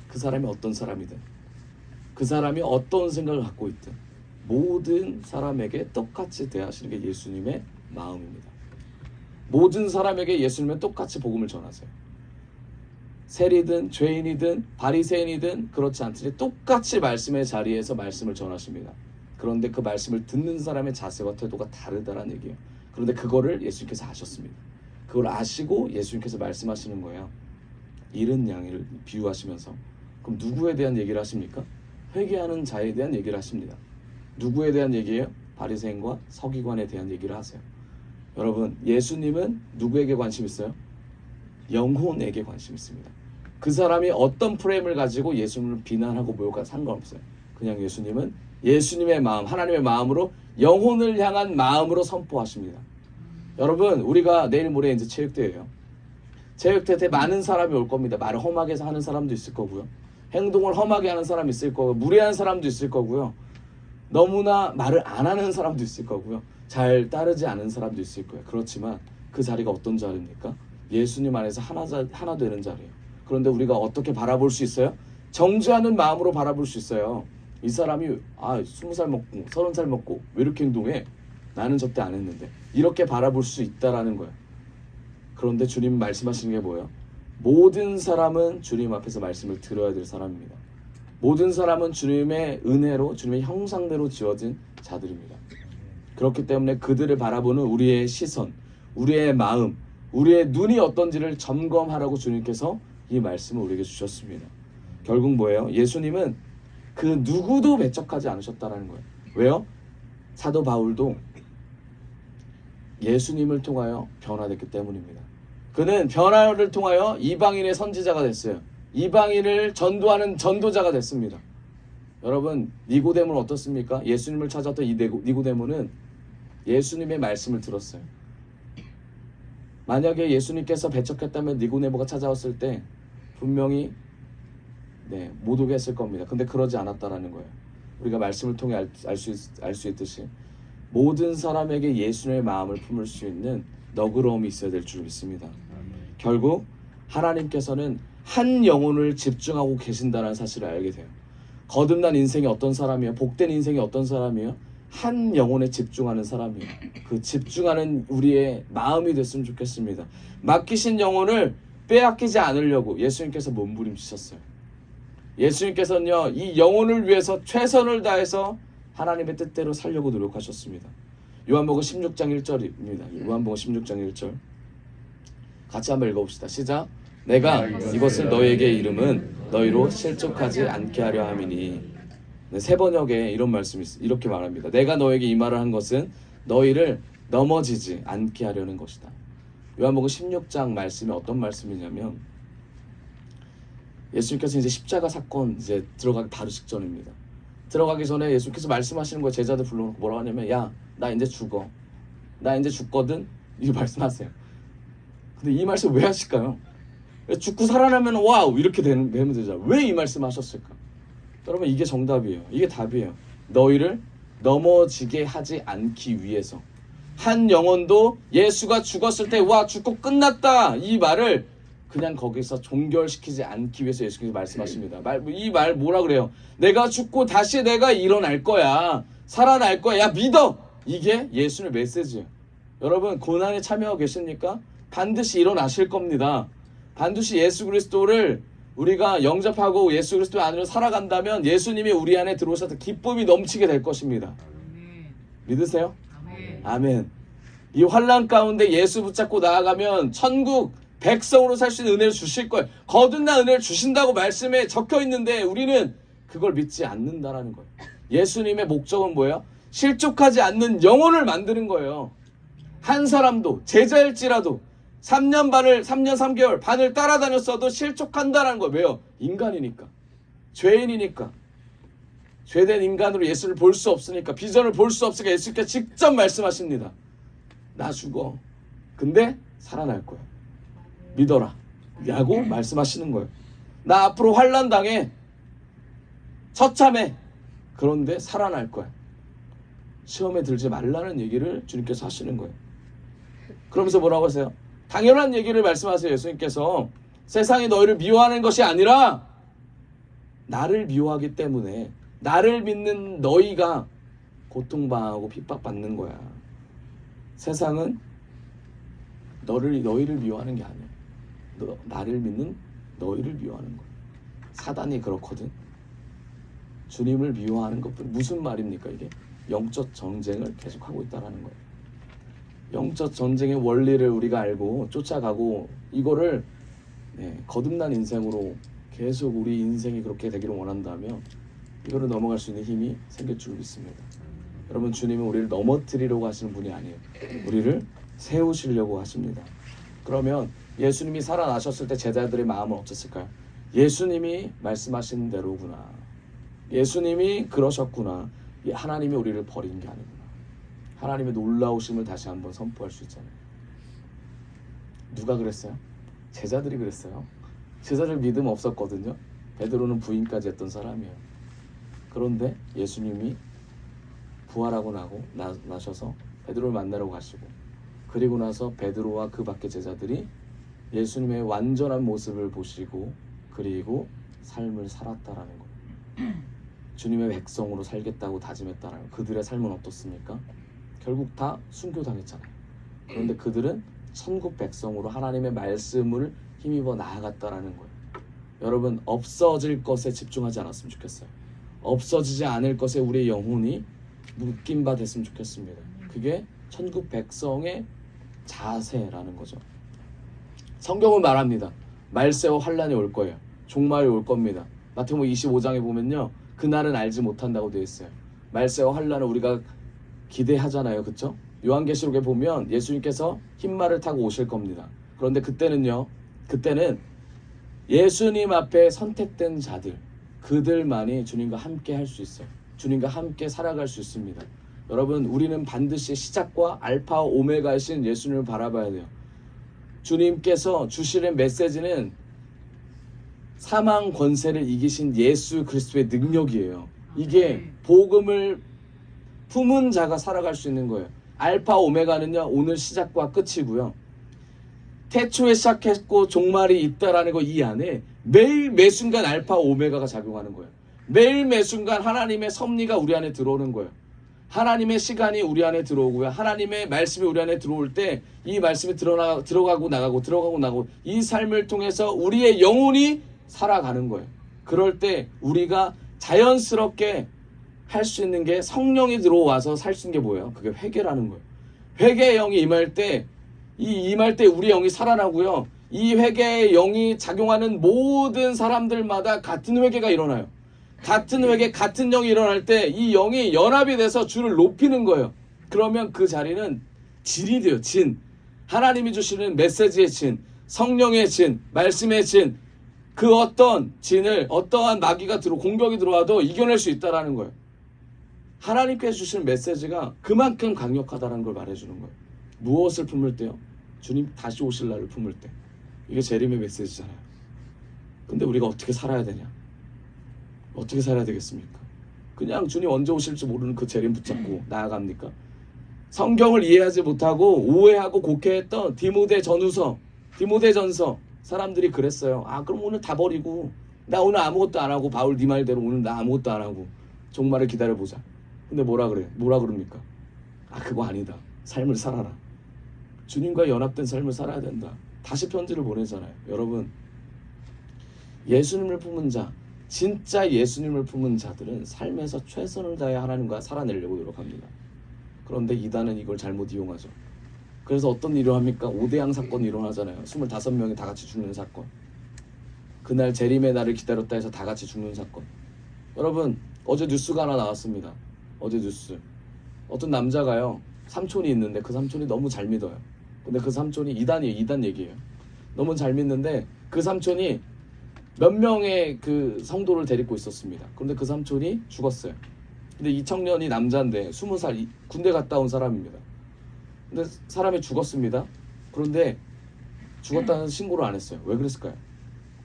그 사람이 어떤 사람이든 그 사람이 어떤 생각을 갖고 있든 모든 사람에게 똑같이 대하시는 게 예수님의 마음입니다. 모든 사람에게 예수님은 똑같이 복음을 전하세요. 세리든 죄인이든 바리새인이든 그렇지 않듯이 똑같이 말씀의 자리에서 말씀을 전하십니다. 그런데 그 말씀을 듣는 사람의 자세와 태도가 다르다는 얘기예요. 그런데 그거를 예수님께서 아셨습니다. 그걸 아시고 예수님께서 말씀하시는 거예요. 잃은 양을 비유하시면서. 그럼 누구에 대한 얘기를 하십니까? 회개하는 자에 대한 얘기를 하십니다. 누구에 대한 얘기예요? 바리새인과 서기관에 대한 얘기를 하세요. 여러분, 예수님은 누구에게 관심 있어요? 영혼에게 관심 있습니다. 그 사람이 어떤 프레임을 가지고 예수님을 비난하고 모욕하고 상관없어요. 그냥 예수님은 예수님의 마음, 하나님의 마음으로 영혼을 향한 마음으로 선포하십니다. 여러분, 우리가 내일 모레 이제 체육대회예요. 체육대회 때 많은 사람이 올 겁니다. 말을 험하게 해서 하는 사람도 있을 거고요. 행동을 험하게 하는 사람이 있을 거고요. 무례한 사람도 있을 거고요. 너무나 말을 안 하는 사람도 있을 거고요. 잘 따르지 않은 사람도 있을 거예요. 그렇지만 그 자리가 어떤 자리입니까? 예수님 안에서 하나 되는 자리예요. 그런데 우리가 어떻게 바라볼 수 있어요? 정죄하는 마음으로 바라볼 수 있어요. 이 사람이 20살 먹고 30살 먹고 왜 이렇게 행동해? 나는 저때 안 했는데. 이렇게 바라볼 수 있다라는 거예요. 그런데 주님 말씀하시는 게 뭐예요? 모든 사람은 주님 앞에서 말씀을 들어야 될 사람입니다. 모든 사람은 주님의 은혜로 주님의 형상대로 지어진 자들입니다. 그렇기 때문에 그들을 바라보는 우리의 시선, 우리의 마음, 우리의 눈이 어떤지를 점검하라고 주님께서 이 말씀을 우리에게 주셨습니다. 결국 뭐예요? 예수님은 그 누구도 배척하지 않으셨다는 거예요. 왜요? 사도 바울도 예수님을 통하여 변화됐기 때문입니다. 그는 변화를 통하여 이방인의 선지자가 됐어요. 이방인을 전도하는 전도자가 됐습니다. 여러분, 니고데모는 어떻습니까? 예수님을 찾았던 이 니고데모는 예수님의 말씀을 들었어요. 만약에 예수님께서 배척했다면 니고데모가 찾아왔을 때 분명히 못 오게 했을 겁니다. 근데 그러지 않았다라는 거예요. 우리가 말씀을 통해 알 수 있듯이 모든 사람에게 예수님의 마음을 품을 수 있는 너그러움이 있어야 될 줄 믿습니다. 결국 하나님께서는 한 영혼을 집중하고 계신다는 사실을 알게 돼요. 거듭난 인생이 어떤 사람이에요? 복된 인생이 어떤 사람이에요? 한 영혼에 집중하는 사람이에요. 그 집중하는 우리의 마음이 됐으면 좋겠습니다. 맡기신 영혼을 빼앗기지 않으려고 예수님께서 몸부림치셨어요. 예수님께서는요, 이 영혼을 위해서 최선을 다해서 하나님의 뜻대로 살려고 노력하셨습니다. 요한복음 16장 1절입니다. 요한복음 16장 1절 같이 한번 읽어봅시다. 시작. 내가 이것을 너에게 이름은 너희로 실족하지 않게 하려 함이니. 세 번역에 이런 말씀이 이렇게 말합니다. 내가 너에게 이 말을 한 것은 너희를 넘어지지 않게 하려는 것이다. 요한복음 16장 말씀이 어떤 말씀이냐면 예수님께서 이제 십자가 사건 이제 들어가기 바로 직전입니다. 들어가기 전에 예수님께서 말씀하시는 거예요. 제자들 불러놓고 뭐라고 하냐면 야, 나 이제 죽어. 나 이제 죽거든. 이렇게 말씀하세요. 근데 이 말씀 왜 하실까요? 죽고 살아나면 와우 이렇게 되면 되잖아요. 왜 이 말씀 하셨을까? 여러분, 이게 정답이에요. 이게 답이에요. 너희를 넘어지게 하지 않기 위해서. 한 영혼도 예수가 죽었을 때 와 죽고 끝났다 이 말을 그냥 거기서 종결시키지 않기 위해서 예수님께서 말씀하십니다. 이 말 뭐라 그래요? 내가 죽고 다시 내가 일어날 거야. 살아날 거야. 야 믿어. 이게 예수님의 메시지예요. 여러분, 고난에 참여하고 계십니까? 반드시 일어나실 겁니다. 반드시 예수 그리스도를 우리가 영접하고 예수 그리스도 안으로 살아간다면 예수님이 우리 안에 들어오셔서 기쁨이 넘치게 될 것입니다. 믿으세요? 아멘. 이 환난 가운데 예수 붙잡고 나아가면 천국 백성으로 살 수 있는 은혜를 주실 거예요. 거듭난 은혜를 주신다고 말씀에 적혀 있는데 우리는 그걸 믿지 않는다라는 거예요. 예수님의 목적은 뭐예요? 실족하지 않는 영혼을 만드는 거예요. 한 사람도 제자일지라도 3년 3개월 반을 따라다녔어도 실족한다라는 거예요. 왜요? 인간이니까. 죄인이니까. 죄된 인간으로 예수를 볼 수 없으니까, 비전을 볼 수 없으니까 예수님께서 직접 말씀하십니다. 나 죽어. 근데 살아날 거야. 믿어라. 라고 말씀하시는 거예요. 나 앞으로 환난 당해. 처참해. 그런데 살아날 거야. 시험에 들지 말라는 얘기를 주님께서 하시는 거예요. 그러면서 뭐라고 하세요? 당연한 얘기를 말씀하세요. 예수님께서 세상이 너희를 미워하는 것이 아니라 나를 미워하기 때문에 나를 믿는 너희가 고통당하고 핍박받는 거야. 세상은 너희를 미워하는 게 아니야. 나를 믿는 너희를 미워하는 거야. 사단이 그렇거든. 주님을 미워하는 것뿐. 무슨 말입니까 이게? 영적 전쟁을 계속하고 있다는 거예요. 영적 전쟁의 원리를 우리가 알고 쫓아가고 이거를 거듭난 인생으로 계속 우리 인생이 그렇게 되기를 원한다면 이거를 넘어갈 수 있는 힘이 생길 줄 믿습니다. 여러분, 주님은 우리를 넘어뜨리려고 하시는 분이 아니에요. 우리를 세우시려고 하십니다. 그러면 예수님이 살아나셨을 때 제자들의 마음은 어땠을까요? 예수님이 말씀하신 대로구나. 예수님이 그러셨구나. 하나님이 우리를 버린 게 아니구나. 하나님의 놀라우심을 다시 한번 선포할 수 있잖아요. 누가 그랬어요? 제자들이 그랬어요. 제자들 믿음 없었거든요. 베드로는 부인까지 했던 사람이에요. 그런데 예수님이 부활하고 나셔서 베드로를 만나러 가시고, 그리고 나서 베드로와 그 밖의 제자들이 예수님의 완전한 모습을 보시고 그리고 삶을 살았다라는 거예요. 주님의 백성으로 살겠다고 다짐했다라는 거예요. 그들의 삶은 어떻습니까? 결국 다 순교당했잖아요. 그런데 그들은 천국 백성으로 하나님의 말씀을 힘입어 나아갔다라는 거예요. 여러분, 없어질 것에 집중하지 않았으면 좋겠어요. 없어지지 않을 것에 우리의 영혼이 묶인 바 됐으면 좋겠습니다. 그게 천국 백성의 자세라는 거죠. 성경은 말합니다. 말세와 환란이 올 거예요. 종말이 올 겁니다. 마태복음 25장에 보면요, 그날은 알지 못한다고 되어 있어요. 말세와 환란을 우리가 기대하잖아요. 그렇죠? 요한계시록에 보면 예수님께서 흰 말을 타고 오실 겁니다. 그런데 그때는 예수님 앞에 선택된 자들, 그들만이 주님과 함께 할 수 있어요. 주님과 함께 살아갈 수 있습니다. 여러분, 우리는 반드시 시작과 알파 오메가이신 예수님을 바라봐야 돼요. 주님께서 주시는 메시지는 사망 권세를 이기신 예수 그리스도의 능력이에요. 이게 복음을 품은 자가 살아갈 수 있는 거예요. 알파 오메가는요, 오늘 시작과 끝이고요. 태초에 시작했고 종말이 있다라는 거 이 안에 매일 매순간 알파 오메가가 작용하는 거예요. 매일 매순간 하나님의 섭리가 우리 안에 들어오는 거예요. 하나님의 시간이 우리 안에 들어오고요. 하나님의 말씀이 우리 안에 들어올 때 이 말씀이 들어가고 나가고 이 삶을 통해서 우리의 영혼이 살아가는 거예요. 그럴 때 우리가 자연스럽게 할 수 있는 게 성령이 들어와서 살 수 있는 게 뭐예요? 그게 회개라는 거예요. 회개의 영이 임할 때 우리 영이 살아나고요. 이 회개의 영이 작용하는 모든 사람들마다 같은 회개가 일어나요. 같은 회개, 같은 영이 일어날 때 이 영이 연합이 돼서 주를 높이는 거예요. 그러면 그 자리는 진이 돼요. 진. 하나님이 주시는 메시지의 진, 성령의 진, 말씀의 진, 그 어떤 진을 어떠한 마귀가 공격이 들어와도 이겨낼 수 있다라는 거예요. 하나님께서 주시는 메시지가 그만큼 강력하다는 걸 말해주는 거예요. 무엇을 품을 때요? 주님 다시 오실 날을 품을 때. 이게 재림의 메시지잖아요. 근데 우리가 어떻게 살아야 되냐? 어떻게 살아야 되겠습니까? 그냥 주님 언제 오실지 모르는 그 재림 붙잡고 나아갑니까? 성경을 이해하지 못하고 오해하고 곡해했던 디모데전서 사람들이 그랬어요. 아, 그럼 오늘 다 버리고 나 오늘 아무것도 안 하고, 바울 네 말대로 오늘 나 아무것도 안 하고 종말을 기다려보자. 근데 뭐라 그럽니까? 아, 그거 아니다. 삶을 살아라. 주님과 연합된 삶을 살아야 된다. 다시 편지를 보내잖아요. 여러분, 예수님을 품은 자, 진짜 예수님을 품은 자들은 삶에서 최선을 다해 하나님과 살아내려고 노력합니다. 그런데 이단은 이걸 잘못 이용하죠. 그래서 어떤 일을 합니까? 5대양 사건이 일어나잖아요. 25명이 다 같이 죽는 사건. 그날 재림의 날을 기다렸다 해서 다 같이 죽는 사건. 여러분, 어제 뉴스가 하나 나왔습니다. 어제 뉴스. 어떤 남자가요, 삼촌이 있는데 그 삼촌이 너무 잘 믿어요. 근데 그 삼촌이 이단 얘기예요. 너무 잘 믿는데 그 삼촌이 몇 명의 그 성도를 데리고 있었습니다. 그런데 그 삼촌이 죽었어요. 근데 이 청년이 남자인데 20살 군대 갔다 온 사람입니다. 근데 사람이 죽었습니다. 그런데 죽었다는 신고를 안 했어요. 왜 그랬을까요?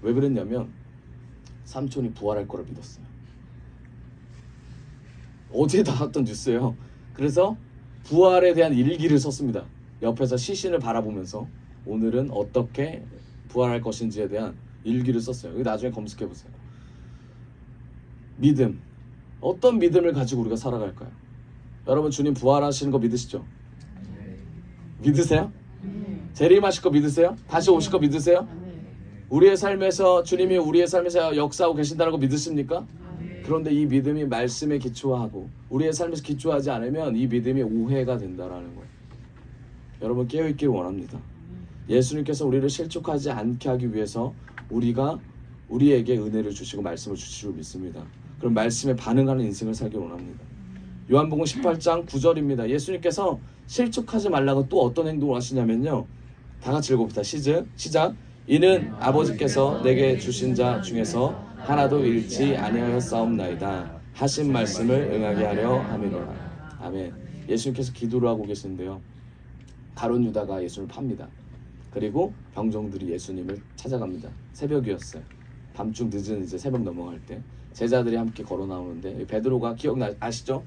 왜 그랬냐면 삼촌이 부활할 거를 믿었어요. 어제 나왔던 뉴스예요. 그래서 부활에 대한 일기를 썼습니다. 옆에서 시신을 바라보면서 오늘은 어떻게 부활할 것인지에 대한 일기를 썼어요. 여기 나중에 검색해보세요. 믿음. 어떤 믿음을 가지고 우리가 살아갈까요? 여러분, 주님 부활하시는 거 믿으시죠? 믿으세요? 재림하실 거 믿으세요? 다시 오실 거 믿으세요? 우리의 삶에서 주님이 우리의 삶에서 역사하고 계신다는 거 믿으십니까? 그런데 이 믿음이 말씀에 기초하고 우리의 삶에서 기초하지 않으면 이 믿음이 오해가 된다라는 거예요. 여러분, 깨어있기를 원합니다. 예수님께서 우리를 실족하지 않게 하기 위해서 우리에게 은혜를 주시고 말씀을 주시고 믿습니다. 그럼 말씀에 반응하는 인생을 살기 원합니다. 요한복음 18장 9절입니다. 예수님께서 실족하지 말라고 또 어떤 행동을 하시냐면요. 다 같이 읽어봅시다. 시작. 이는 아버지께서 내게 주신 자 중에서 하나도 잃지 아니하였사옵나이다 하신 말씀을 응하게 하려 함이로라. 아멘. 예수님께서 기도를 하고 계신데요. 가룟 유다가 예수님을 팝니다. 그리고 병정들이 예수님을 찾아갑니다. 새벽이었어요. 밤중 늦은 이제 새벽 넘어갈 때 제자들이 함께 걸어 나오는데 베드로가 아시죠?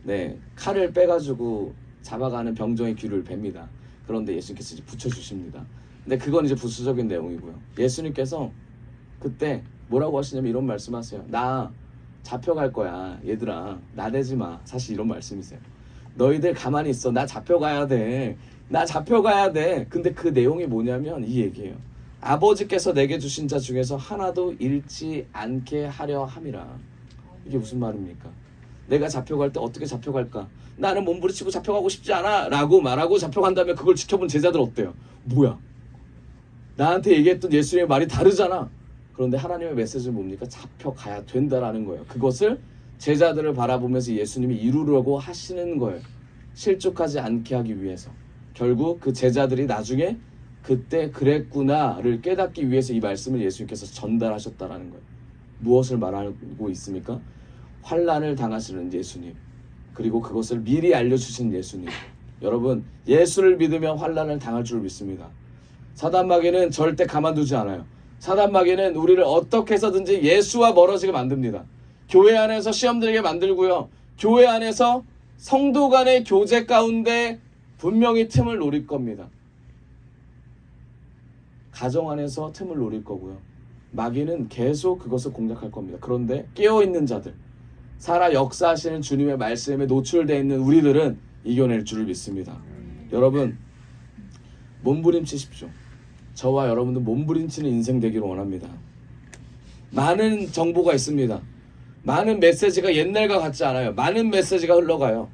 네, 칼을 빼가지고 잡아가는 병정의 귀를 뺍니다. 그런데 예수님께서 이제 붙여주십니다. 근데 그건 이제 부수적인 내용이고요. 예수님께서 그때 뭐라고 하시냐면 이런 말씀하세요. 나 잡혀갈 거야. 얘들아, 나대지 마. 사실 이런 말씀이세요. 너희들 가만히 있어. 나 잡혀가야 돼. 근데 그 내용이 뭐냐면 이 얘기예요. 아버지께서 내게 주신 자 중에서 하나도 잃지 않게 하려 함이라. 이게 무슨 말입니까? 내가 잡혀갈 때 어떻게 잡혀갈까? 나는 몸부림치고 잡혀가고 싶지 않아 라고 말하고 잡혀간다면 그걸 지켜본 제자들 어때요? 뭐야? 나한테 얘기했던 예수님의 말이 다르잖아. 그런데 하나님의 메시지는 뭡니까? 잡혀가야 된다라는 거예요. 그것을 제자들을 바라보면서 예수님이 이루려고 하시는 거예요. 실족하지 않게 하기 위해서. 결국 그 제자들이 나중에 그때 그랬구나를 깨닫기 위해서 이 말씀을 예수님께서 전달하셨다라는 거예요. 무엇을 말하고 있습니까? 환난을 당하시는 예수님, 그리고 그것을 미리 알려주신 예수님. 여러분, 예수를 믿으면 환난을 당할 줄 믿습니다. 사단마귀는 절대 가만두지 않아요. 사단마귀는 우리를 어떻게 해서든지 예수와 멀어지게 만듭니다. 교회 안에서 시험 들게 만들고요. 교회 안에서 성도 간의 교제 가운데 분명히 틈을 노릴 겁니다. 가정 안에서 틈을 노릴 거고요. 마귀는 계속 그것을 공략할 겁니다. 그런데 깨어있는 자들, 살아 역사하시는 주님의 말씀에 노출되어 있는 우리들은 이겨낼 줄을 믿습니다. 여러분, 몸부림치십시오. 저와 여러분도 몸부림치는 인생 되기를 원합니다. 많은 정보가 있습니다. 많은 메시지가 옛날과 같지 않아요. 많은 메시지가 흘러가요.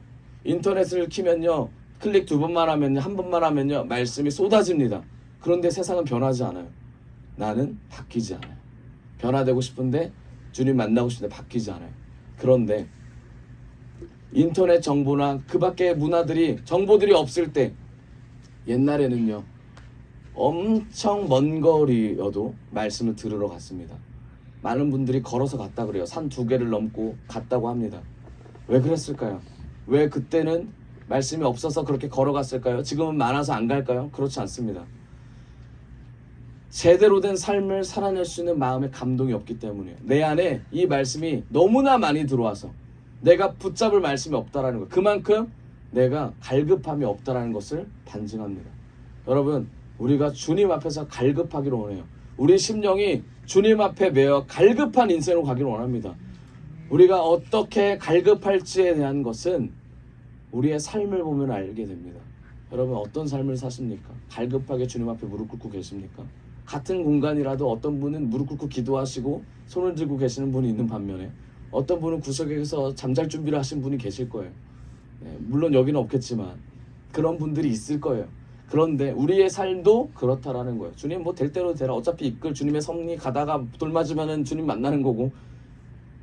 인터넷을 키면요, 클릭 2번만 하면요, 1번만 하면요, 말씀이 쏟아집니다. 그런데 세상은 변하지 않아요. 나는 바뀌지 않아요. 변화되고 싶은데, 주님 만나고 싶은데 바뀌지 않아요. 그런데 인터넷 정보나 그 밖의 문화들이, 정보들이 없을 때, 옛날에는요, 엄청 먼 거리여도 말씀을 들으러 갔습니다. 많은 분들이 걸어서 갔다 그래요. 산 2개를 넘고 갔다고 합니다. 왜 그랬을까요? 왜 그때는 말씀이 없어서 그렇게 걸어갔을까요? 지금은 많아서 안 갈까요? 그렇지 않습니다. 제대로 된 삶을 살아낼 수 있는 마음의 감동이 없기 때문이에요. 내 안에 이 말씀이 너무나 많이 들어와서 내가 붙잡을 말씀이 없다라는 것, 그만큼 내가 갈급함이 없다라는 것을 반증합니다. 여러분, 우리가 주님 앞에서 갈급하기를 원해요. 우리 심령이 주님 앞에 매여 갈급한 인생으로 가기를 원합니다. 우리가 어떻게 갈급할지에 대한 것은 우리의 삶을 보면 알게 됩니다. 여러분, 어떤 삶을 사십니까? 갈급하게 주님 앞에 무릎 꿇고 계십니까? 같은 공간이라도 어떤 분은 무릎 꿇고 기도하시고 손을 들고 계시는 분이 있는 반면에 어떤 분은 구석에서 잠잘 준비를 하신 분이 계실 거예요. 네, 물론 여기는 없겠지만 그런 분들이 있을 거예요. 그런데 우리의 삶도 그렇다라는 거예요. 주님 뭐 될 대로 되라. 어차피 이끌 주님의 섭리 가다가 돌 맞으면은 주님 만나는 거고,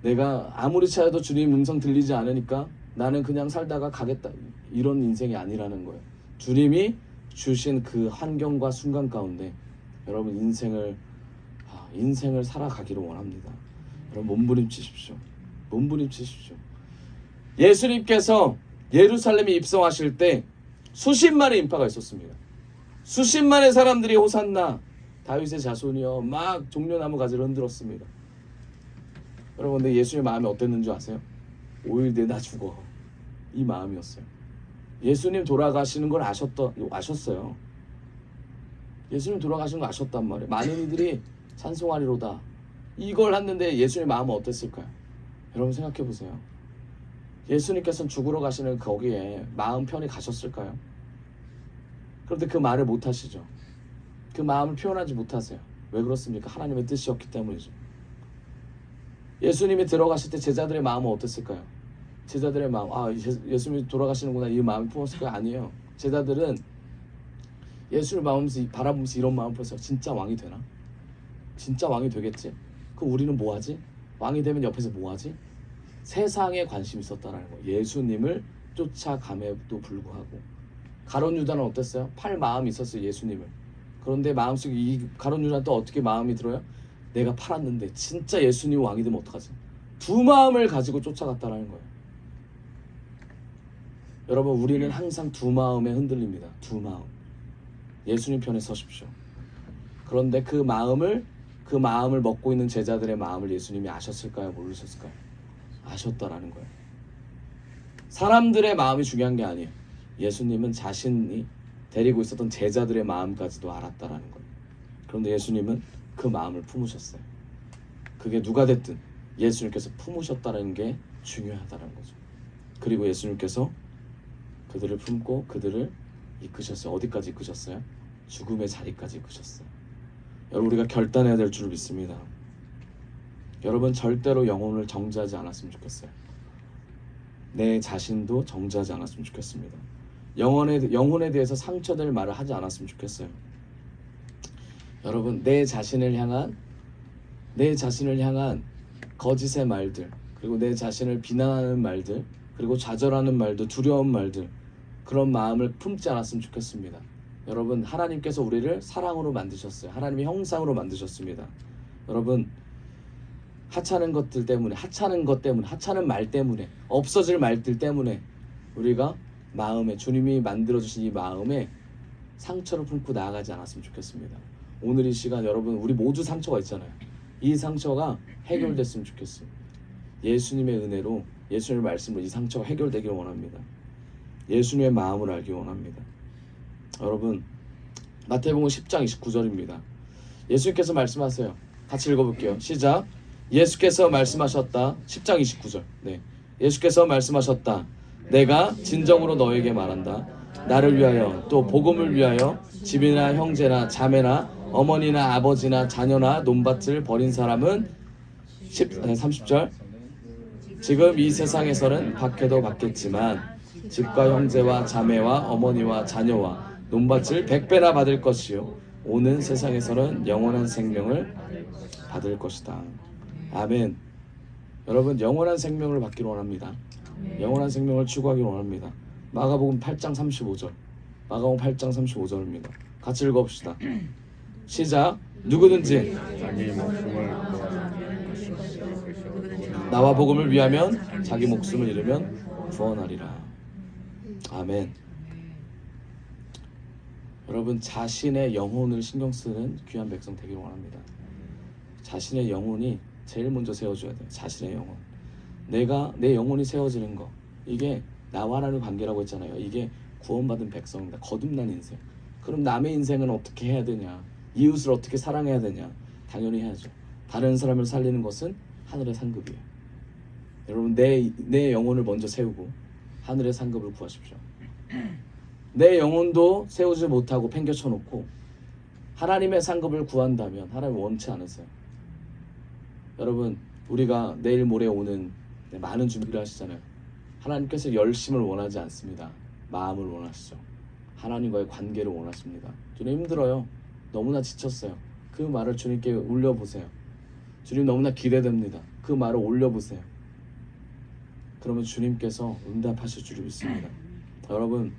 내가 아무리 찾아도 주님 음성 들리지 않으니까 나는 그냥 살다가 가겠다, 이런 인생이 아니라는 거예요. 주님이 주신 그 환경과 순간 가운데 여러분 인생을 살아가기를 원합니다. 여러분, 몸부림치십시오. 몸부림치십시오. 예수님께서 예루살렘에 입성하실 때 수십만의 인파가 있었습니다. 수십만의 사람들이 호산나 다윗의 자손이여 막 종려나무 가지를 흔들었습니다. 여러분, 근데 예수의 마음이 어땠는지 아세요? 5일 뒤에 나 죽어, 이 마음이었어요. 예수님 돌아가시는 걸 아셨어요. 예수님 돌아가시는 걸 아셨단 말이에요. 많은 이들이 찬송하리로다, 이걸 했는데 예수님의 마음은 어땠을까요? 여러분 생각해 보세요. 예수님께서는 죽으러 가시는 거기에 마음 편히 가셨을까요? 그런데 그 말을 못 하시죠. 그 마음을 표현하지 못하세요. 왜 그렇습니까? 하나님의 뜻이었기 때문이죠. 예수님이 들어가실 때 제자들의 마음은 어땠을까요? 제자들의 마음, 예수님이 돌아가시는구나, 이 마음이 품었을까요? 아니에요. 제자들은 예수를 바라보면서 이런 마음을 품었어요. 진짜 왕이 되나? 진짜 왕이 되겠지? 그럼 우리는 뭐하지? 왕이 되면 옆에서 뭐하지? 세상에 관심이 있었다는 거예요. 예수님을 쫓아감에도 불구하고. 가룟 유다는 어땠어요? 팔 마음이 있었어요, 예수님을. 그런데 마음속에 이 가룟 유다는 또 어떻게 마음이 들어요? 내가 팔았는데 진짜 예수님이 왕이 되면 어떡하지? 두 마음을 가지고 쫓아갔다는 거예요. 여러분, 우리는 항상 두 마음에 흔들립니다. 두 마음. 예수님 편에 서십시오. 그런데 그 마음을 먹고 있는 제자들의 마음을 예수님이 아셨을까요? 모르셨을까요? 아셨다라는 거예요. 사람들의 마음이 중요한 게 아니에요. 예수님은 자신이 데리고 있었던 제자들의 마음까지도 알았다라는 거예요. 그런데 예수님은 그 마음을 품으셨어요. 그게 누가 됐든 예수님께서 품으셨다는 게 중요하다는 거죠. 그리고 예수님께서 그들을 품고 그들을 이끄셨어요. 어디까지 이끄셨어요? 죽음의 자리까지 이끄셨어요. 여러분, 우리가 결단해야 될 줄 믿습니다. 여러분, 절대로 영혼을 정죄하지 않았으면 좋겠어요. 내 자신도 정죄하지 않았으면 좋겠습니다. 영혼에 대해서 상처될 말을 하지 않았으면 좋겠어요. 여러분, 내 자신을 향한 거짓의 말들, 그리고 내 자신을 비난하는 말들, 그리고 좌절하는 말들, 두려운 말들, 그런 마음을 품지 않았으면 좋겠습니다. 여러분, 하나님께서 우리를 사랑으로 만드셨어요. 하나님의 형상으로 만드셨습니다. 여러분, 하찮은 것들 때문에, 하찮은 말 때문에, 없어질 말들 때문에 우리가 마음에, 주님이 만들어주신 이 마음에 상처를 품고 나아가지 않았으면 좋겠습니다. 오늘 이 시간 여러분, 우리 모두 상처가 있잖아요. 이 상처가 해결됐으면 좋겠어요. 예수님의 은혜로, 예수님의 말씀으로 이 상처가 해결되길 원합니다. 예수님의 마음을 알기 원합니다. 여러분, 마태복음 10장 29절입니다. 예수님께서 말씀하세요. 같이 읽어볼게요. 시작. 예수께서 말씀하셨다. 10장 29절. 네. 예수께서 말씀하셨다. 내가 진정으로 너에게 말한다. 나를 위하여, 또 복음을 위하여 집이나 형제나 자매나 어머니나 아버지나 자녀나 논밭을 버린 사람은 30절. 지금 이 세상에서는 받게도 받겠지만 집과 형제와 자매와 어머니와 자녀와 논밭을 100배나 받을 것이요 오는 세상에서는 영원한 생명을 받을 것이다. 아멘. 여러분, 영원한 생명을 받기를 원합니다. 영원한 생명을 추구하기를 원합니다. 마가복음 8장 35절. 마가복음 8장 35절입니다. 같이 읽어봅시다. 시작. 누구든지 자기 목숨을 나와 복음을 위하면 자기 목숨을 잃으면 구원하리라. 아멘. 여러분, 자신의 영혼을 신경 쓰는 귀한 백성 되기를 원합니다. 자신의 영혼이 제일 먼저 세워줘야 돼요. 자신의 영혼. 내 영혼이 세워지는 거, 이게 나와 하나님의 관계라고 했잖아요. 이게 구원받은 백성입니다. 거듭난 인생. 그럼 남의 인생은 어떻게 해야 되냐? 이웃을 어떻게 사랑해야 되냐? 당연히 해야죠. 다른 사람을 살리는 것은 하늘의 상급이에요. 여러분, 내 영혼을 먼저 세우고 하늘의 상급을 구하십시오. 내 영혼도 세우지 못하고 팽개쳐 놓고 하나님의 상급을 구한다면 하나님 원치 않으세요. 여러분, 우리가 내일 모레 오는 많은 준비를 하시잖아요. 하나님께서 열심을 원하지 않습니다. 마음을 원하시죠. 하나님과의 관계를 원하십니다. 주님, 힘들어요. 너무나 지쳤어요. 그 말을 주님께 올려보세요. 주님, 너무나 기대됩니다. 그 말을 올려보세요. 그러면 주님께서 응답하실 줄 믿습니다. 여러분,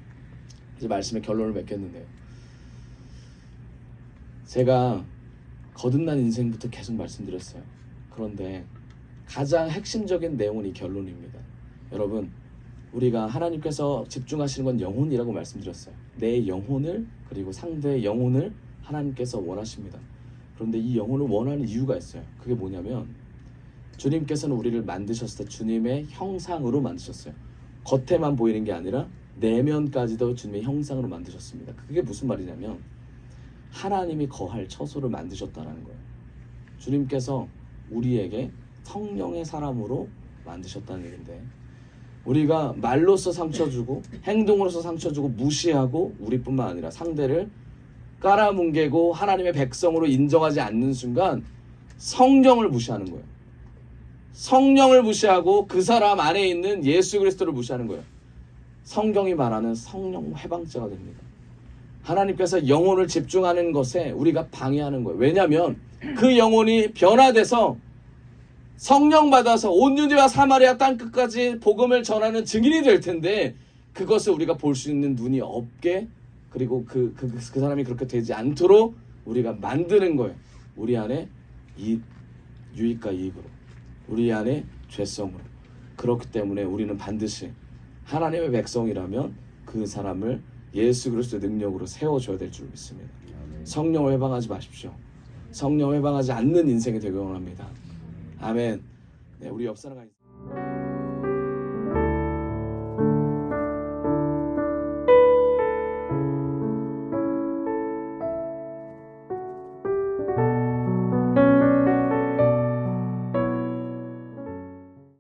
이제 말씀의 결론을 맺겠는데요. 제가 거듭난 인생부터 계속 말씀드렸어요. 그런데 가장 핵심적인 내용은 이 결론입니다. 여러분, 우리가 하나님께서 집중하시는 건 영혼이라고 말씀드렸어요. 내 영혼을, 그리고 상대의 영혼을 하나님께서 원하십니다. 그런데 이 영혼을 원하는 이유가 있어요. 그게 뭐냐면, 주님께서는 우리를 만드셨을 때 주님의 형상으로 만드셨어요. 겉에만 보이는 게 아니라 내면까지도 주님의 형상으로 만드셨습니다. 그게 무슨 말이냐면, 하나님이 거할 처소를 만드셨다는 거예요. 주님께서 우리에게 성령의 사람으로 만드셨다는 얘기인데, 우리가 말로서 상처 주고 행동으로서 상처 주고 무시하고 우리뿐만 아니라 상대를 깔아뭉개고 하나님의 백성으로 인정하지 않는 순간 성령을 무시하는 거예요. 성령을 무시하고 그 사람 안에 있는 예수 그리스도를 무시하는 거예요. 성경이 말하는 성령 해방죄가 됩니다. 하나님께서 영혼을 집중하는 것에 우리가 방해하는 거예요. 왜냐하면 그 영혼이 변화돼서 성령 받아서 온 유대와 사마리아 땅끝까지 복음을 전하는 증인이 될 텐데, 그것을 우리가 볼 수 있는 눈이 없게, 그리고 그 사람이 그렇게 되지 않도록 우리가 만드는 거예요. 우리 안에 유익과 이익으로, 우리 안에 죄성으로. 그렇기 때문에 우리는 반드시 하나님의 백성이라면 그 사람을 예수 그리스도의 능력으로 세워줘야 될 줄 믿습니다. 성령을 해방하지 마십시오. 성령을 해방하지 않는 인생이 되길 원합니다. 아멘. 네, 우리 옆 사람과